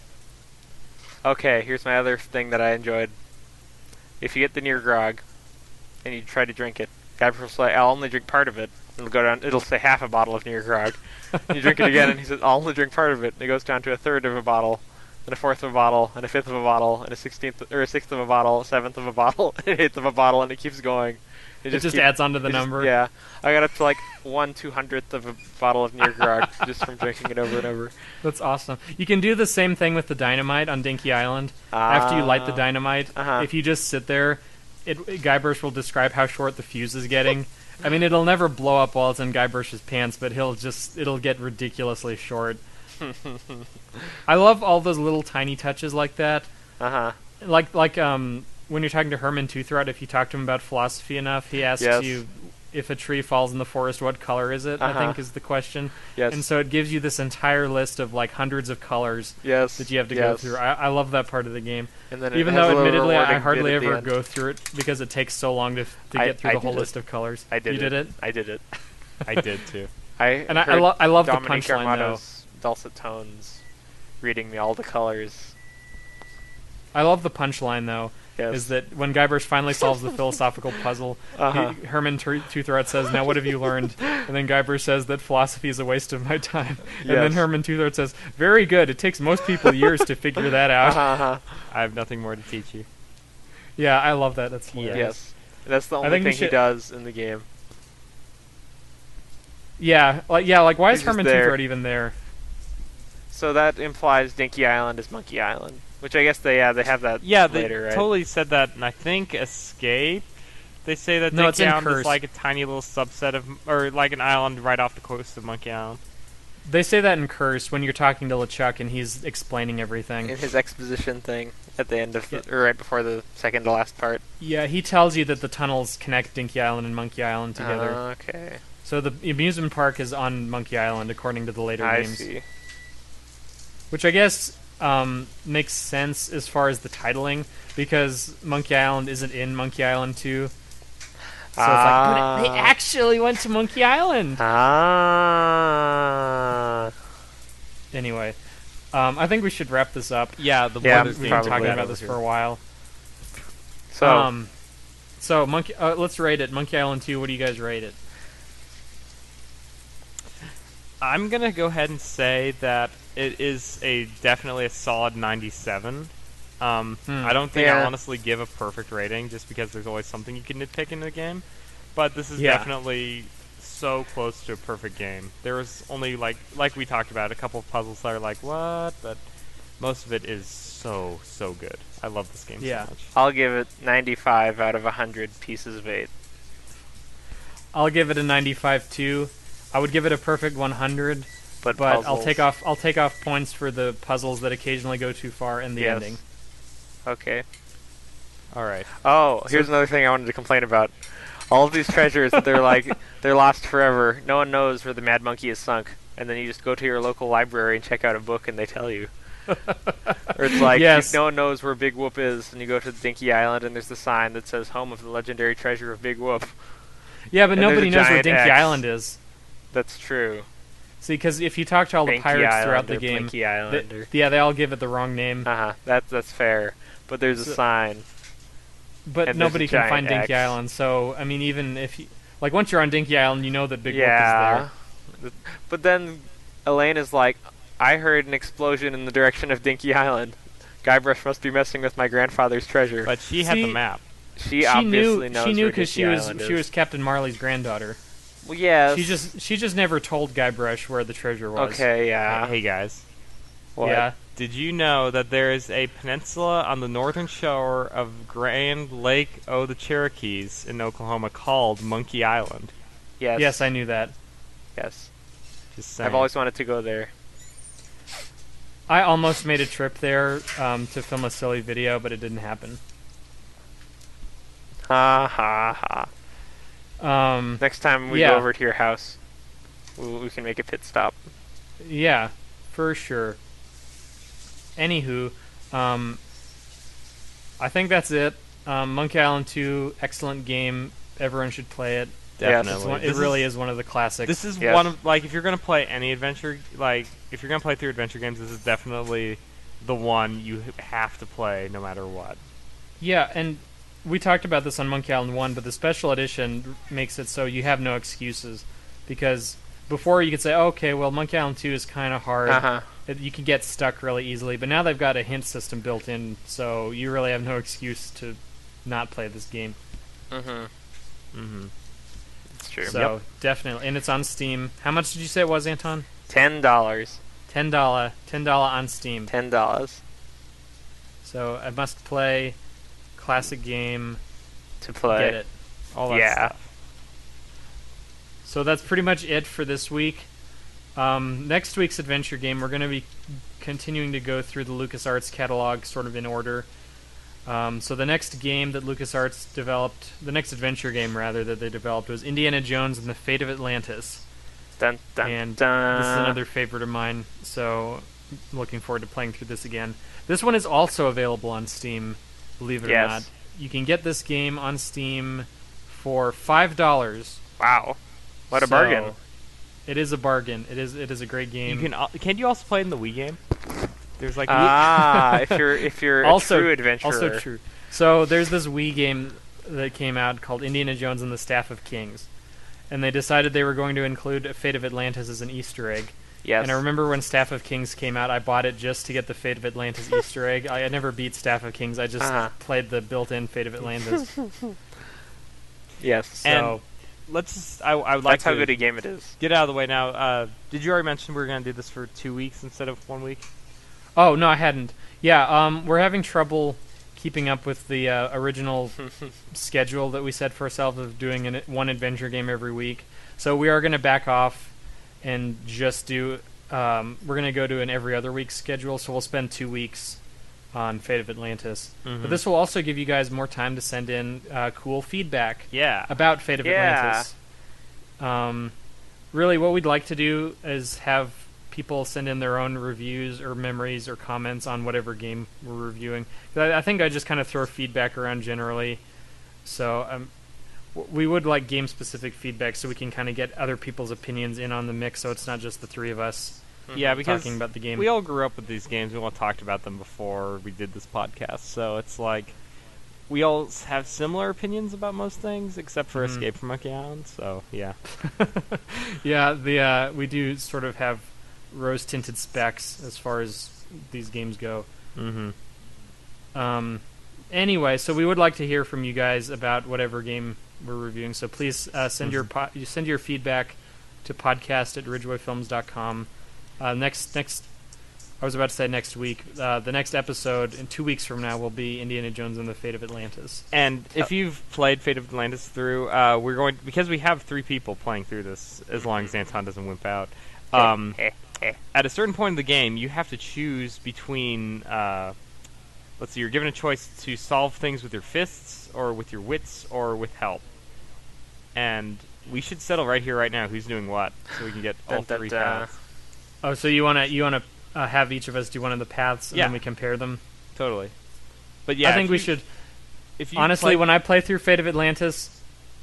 Okay, here's my other thing that I enjoyed. If you get the Near-Grog and you try to drink it, Guybrush will say, "I'll only drink part of it." It'll go down. It'll say half a bottle of Near-Grog. You drink it again, and he says, "I'll only drink part of it." And it goes down to a third of a bottle. and a fourth of a bottle, and a fifth of a bottle, and a 16th or a sixth of a bottle, a seventh of a bottle, and an eighth of a bottle, and it keeps going. It just adds on to the number. Yeah, I got up to like 1/200th of a bottle of Near Grog just from drinking it over and over. That's awesome. You can do the same thing with the dynamite on Dinky Island. After you light the dynamite, if you just sit there, Guybrush will describe how short the fuse is getting. I mean, it'll never blow up while it's in Guybrush's pants, but it'll get ridiculously short. I love all those little tiny touches like that. Like when you're talking to Herman Toothrot, if you talk to him about philosophy enough, he asks you if a tree falls in the forest, what color is it? I think is the question. Yes. And so it gives you this entire list of like hundreds of colors that you have to go through. I love that part of the game. And then even though admittedly I hardly ever go through it because it takes so long to get through the whole list of colors. I did you did it? I did it. I did too. I love the Dominique punchline though. Dulcet tones reading me all the colors. I love the punchline though. Yes. Is that when Guybrush finally solves the philosophical puzzle, Herman Toothrot says, "Now what have you learned?" And then Guybrush says that philosophy is a waste of my time. And then Herman Toothrot says, "Very good. It takes most people years to figure that out." I have nothing more to teach you. Yeah, I love that. That's hilarious. Yes. That's the only thing he does in the game. Yeah, like why is He's Herman Toothrot even there? So that implies Dinky Island is Monkey Island. Which I guess they have that later, right? Totally said that, and I think Escape, they say that No, it's Dinky in Island Curse. is like a tiny little subset of, or like an island right off the coast of Monkey Island. They say that in Curse when you're talking to LeChuck and he's explaining everything. In his exposition thing at the end of or right before the second to last part. Yeah, he tells you that the tunnels connect Dinky Island and Monkey Island together. Okay. So the amusement park is on Monkey Island according to the later games. I see. Which I guess makes sense as far as the titling, because Monkey Island isn't in Monkey Island 2. So it's like, but they actually went to Monkey Island! Anyway, I think we should wrap this up. Yeah, We've been talking about this for a while. So Monkey, let's rate it. Monkey Island 2, what do you guys rate it? I'm gonna go ahead and say that it is definitely a solid 97. I don't think I'll honestly give a perfect rating, just because there's always something you can nitpick in the game. But this is definitely so close to a perfect game. There was only like we talked about, a couple of puzzles that are like what, but most of it is so good. I love this game so much. I'll give it 95 out of 100 pieces of 8. I'll give it a 95 too. I would give it a perfect 100, but I'll take off points for the puzzles that occasionally go too far in the ending. Okay. All right. Oh, here's another thing I wanted to complain about. All of these treasures, they're lost forever. No one knows where the Mad Monkey is sunk, and then you just go to your local library and check out a book, and they tell you. Or it's like no one knows where Big Whoop is, and you go to Dinky Island, and there's the sign that says "Home of the Legendary Treasure of Big Whoop." Yeah, but and nobody knows where giant Dinky X. Island is. That's true. See, because if you talk to all the pirates throughout the game, they all give it the wrong name. That's fair. But there's a sign. But nobody can find Dinky Island, so I mean, even if you once you're on Dinky Island, you know that Big Whoop is there. But then Elaine is like, I heard an explosion in the direction of Dinky Island. Guybrush must be messing with my grandfather's treasure. But she had the map. She obviously knows. She knew because she was Captain Marley's granddaughter. Well, yeah. She just never told Guybrush where the treasure was. Okay, yeah. Hey guys. What? Yeah. Did you know that there is a peninsula on the northern shore of Grand Lake O' the Cherokees in Oklahoma called Monkey Island? Yes. Yes, I knew that. Yes. Just saying. I've always wanted to go there. I almost made a trip there to film a silly video, but it didn't happen. Ha ha ha. Next time we go over to your house, we can make a pit stop. Yeah, for sure. Anywho, I think that's it. Monkey Island 2, excellent game. Everyone should play it. Definitely. It really is one of the classics. This is one of, if you're going to play any adventure, if you're going to play through adventure games, this is definitely the one you have to play no matter what. Yeah, and we talked about this on Monkey Island 1, but the special edition makes it so you have no excuses. Because before you could say, okay, well, Monkey Island 2 is kind of hard, you can get stuck really easily. But now they've got a hint system built in, so you really have no excuse to not play this game. It's true. So definitely, and it's on Steam. How much did you say it was, Anton? $10. $10 on Steam. $10 So I must play classic game to play. Get it. All that stuff. So that's pretty much it for this week. Next week's adventure game, we're going to be continuing to go through the LucasArts catalog sort of in order. So the next game that LucasArts developed, the next adventure game rather that they developed, was Indiana Jones and the Fate of Atlantis. Dun, dun, And dun. this is another favorite of mine, so I'm looking forward to playing through this again. This one is also available on Steam, believe it or not. You can get this game on Steam for $5. Wow. What a bargain. It is a bargain. It is a great game. Can you also play it in the Wii game? There's like if you're also, a true adventurer. Also true. So there's this Wii game that came out called Indiana Jones and the Staff of Kings. And they decided they were going to include Fate of Atlantis as an Easter egg. Yes. And I remember when Staff of Kings came out, I bought it just to get the Fate of Atlantis Easter egg. I never beat Staff of Kings. I just played the built-in Fate of Atlantis. Yes. So and let's. I would like that's to how good a game it is. get out of the way now. Did you already mention we were going to do this for 2 weeks instead of 1 week? Oh, no, I hadn't. Yeah, we're having trouble keeping up with the original schedule that we set for ourselves of doing one adventure game every week. So we are going to back off and just do... we're going to go to an every other week schedule, so we'll spend 2 weeks on Fate of Atlantis. But this will also give you guys more time to send in cool feedback about Fate of Atlantis. Really, what we'd like to do is have people send in their own reviews or memories or comments on whatever game we're reviewing. I think I just kind of throw feedback around generally. So we would like game-specific feedback so we can kind of get other people's opinions in on the mix, so it's not just the three of us because talking about the game. We all grew up with these games. We all talked about them before we did this podcast. So it's like we all have similar opinions about most things, except for Escape from Monkey Island. So, yeah. Yeah, we do sort of have rose-tinted specs as far as these games go. Anyway, so we would like to hear from you guys about whatever game we're reviewing. So please send your feedback to podcast@ridgewayfilms.com. Next, I was about to say next week. The next episode in 2 weeks from now will be Indiana Jones and the Fate of Atlantis. And if you've played Fate of Atlantis through, we're going because we have 3 people playing through this. As long as Anton doesn't wimp out. At a certain point in the game, you have to choose between. Let's see, you're given a choice to solve things with your fists, or with your wits, or with help. And we should settle right here, right now, who's doing what, so we can get all 3 paths. Oh, so you wanna have each of us do one of the paths, and then we compare them? Totally. But yeah, I think we should. Honestly, when I play through Fate of Atlantis,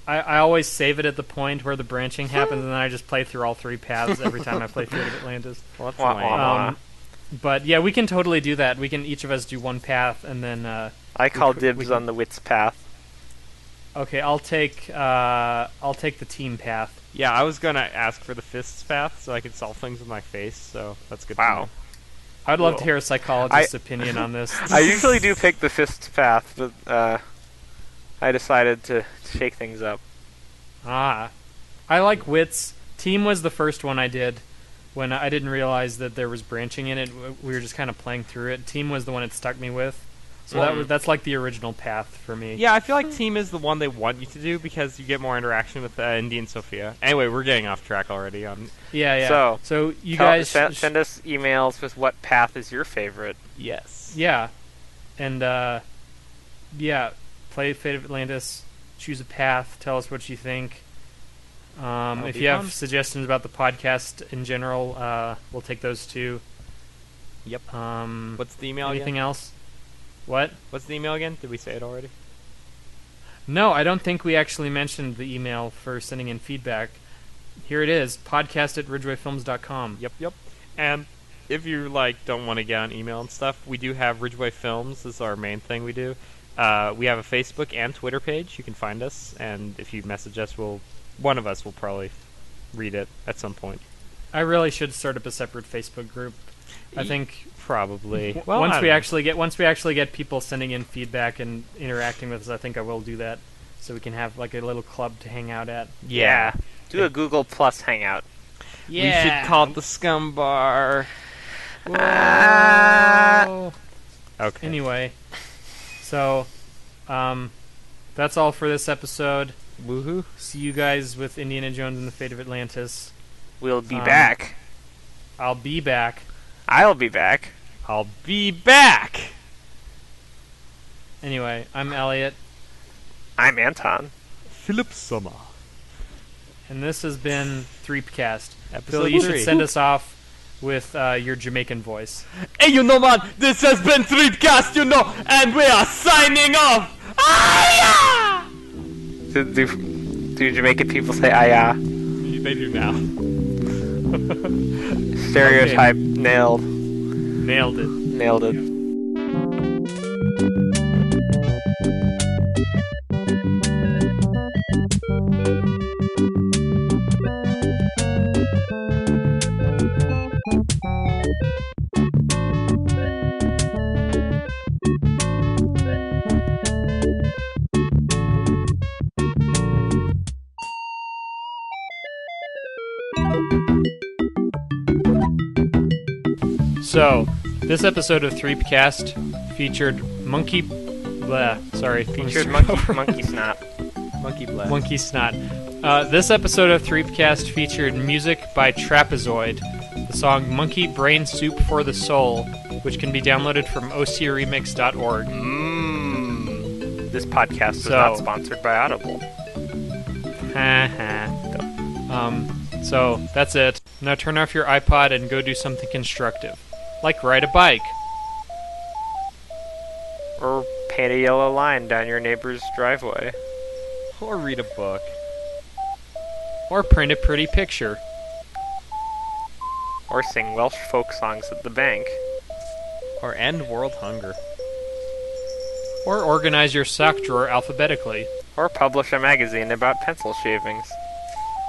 I always save it at the point where the branching happens, and then I just play through all 3 paths every time I play Fate of Atlantis. Well, that's lame. But yeah, we can totally do that. We can each of us do one path, and then I call dibs on the wits path. Okay, I'll take the team path. Yeah, I was gonna ask for the fists path so I could solve things with my face. So that's good. Wow. I'd love to hear a psychologist's opinion on this. I usually do pick the fists path, but I decided to shake things up. I like wits. Team was the first one I did. When I didn't realize that there was branching in it, we were just kind of playing through it. Team was the one it stuck me with, so that's like the original path for me. Yeah, I feel like Team is the one they want you to do because you get more interaction with Indy and Sophia. Anyway, we're getting off track already. Yeah. So you guys send us emails with what path is your favorite. Yes. Yeah, and play Fate of Atlantis. Choose a path. Tell us what you think. If you have suggestions about the podcast in general, we'll take those too. Yep. What's the email anything again? Else? What? What's the email again? Did we say it already? No, I don't think we actually mentioned the email for sending in feedback. Here it is, podcast@ridgewayfilms.com. Yep. And if you don't want to get on email and stuff, we do have Ridgeway Films. This is our main thing we do. We have a Facebook and Twitter page. You can find us, and if you message us, one of us will probably read it at some point. I really should start up a separate Facebook group. I think Probably. Well, once I we don't know. actually get people sending in feedback and interacting with us, I think I will do that, so we can have like a little club to hang out at. Yeah. Do a Google Plus hangout. We should call it the Scum Bar. Okay. Anyway, so that's all for this episode. Woohoo. See you guys with Indiana Jones and the Fate of Atlantis. We'll be back. I'll be back. I'll be back. I'll be back. Anyway, I'm Elliott, I'm Anton. Philip Summer. and this has been Threepcast. Episode Phil, you 3. should send us off with your Jamaican voice. Hey, you know, man, this has been Threepcast, you know, and we are signing off. Ah, Do Jamaican people say "aya"? They do now. Stereotype nailed. Nailed it. Nailed it. So, this episode of Threepcast featured Featured monkey snot. Monkey blast. Monkey Snot. This episode of Threepcast featured music by Trapezoid, the song Monkey Brain Soup for the Soul, which can be downloaded from ocremix.org. This podcast is So- not sponsored by Audible. So, that's it. Now turn off your iPod and go do something constructive. Like ride a bike. Or paint a yellow line down your neighbor's driveway. Or read a book. Or print a pretty picture. Or sing Welsh folk songs at the bank. Or end world hunger. Or organize your sock drawer alphabetically. Or publish a magazine about pencil shavings.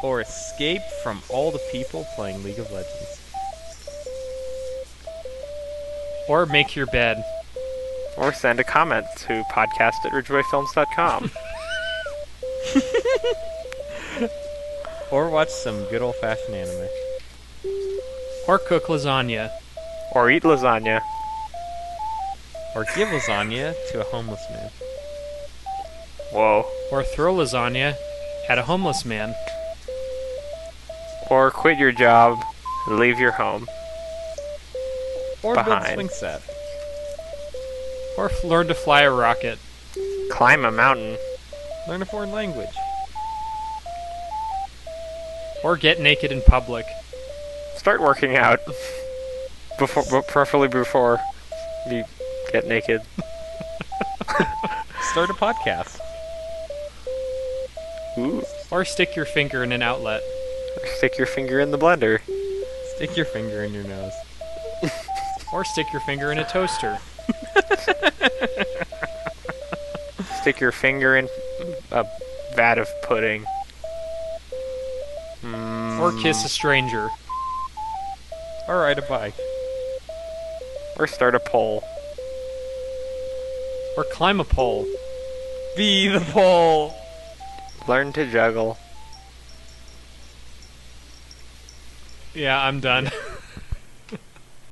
Or escape from all the people playing League of Legends. Or make your bed. Or send a comment to podcast@ridgewayfilms.com. Or watch some good old-fashioned anime. Or cook lasagna. Or eat lasagna. Or give lasagna to a homeless man. Whoa. Or throw lasagna at a homeless man. Or quit your job and leave your home. Or build a Behind. swing set. Or learn to fly a rocket. Climb a mountain. Learn a foreign language. Or get naked in public. Start working out. Preferably before you get naked. Start a podcast. Ooh. Or stick your finger in an outlet. Or stick your finger in the blender. Stick your finger in your nose. Or stick your finger in a toaster. Stick your finger in a vat of pudding. Or kiss a stranger. Or ride a bike. Or start a pole. Or climb a pole. Be the pole. Learn to juggle. Yeah, I'm done.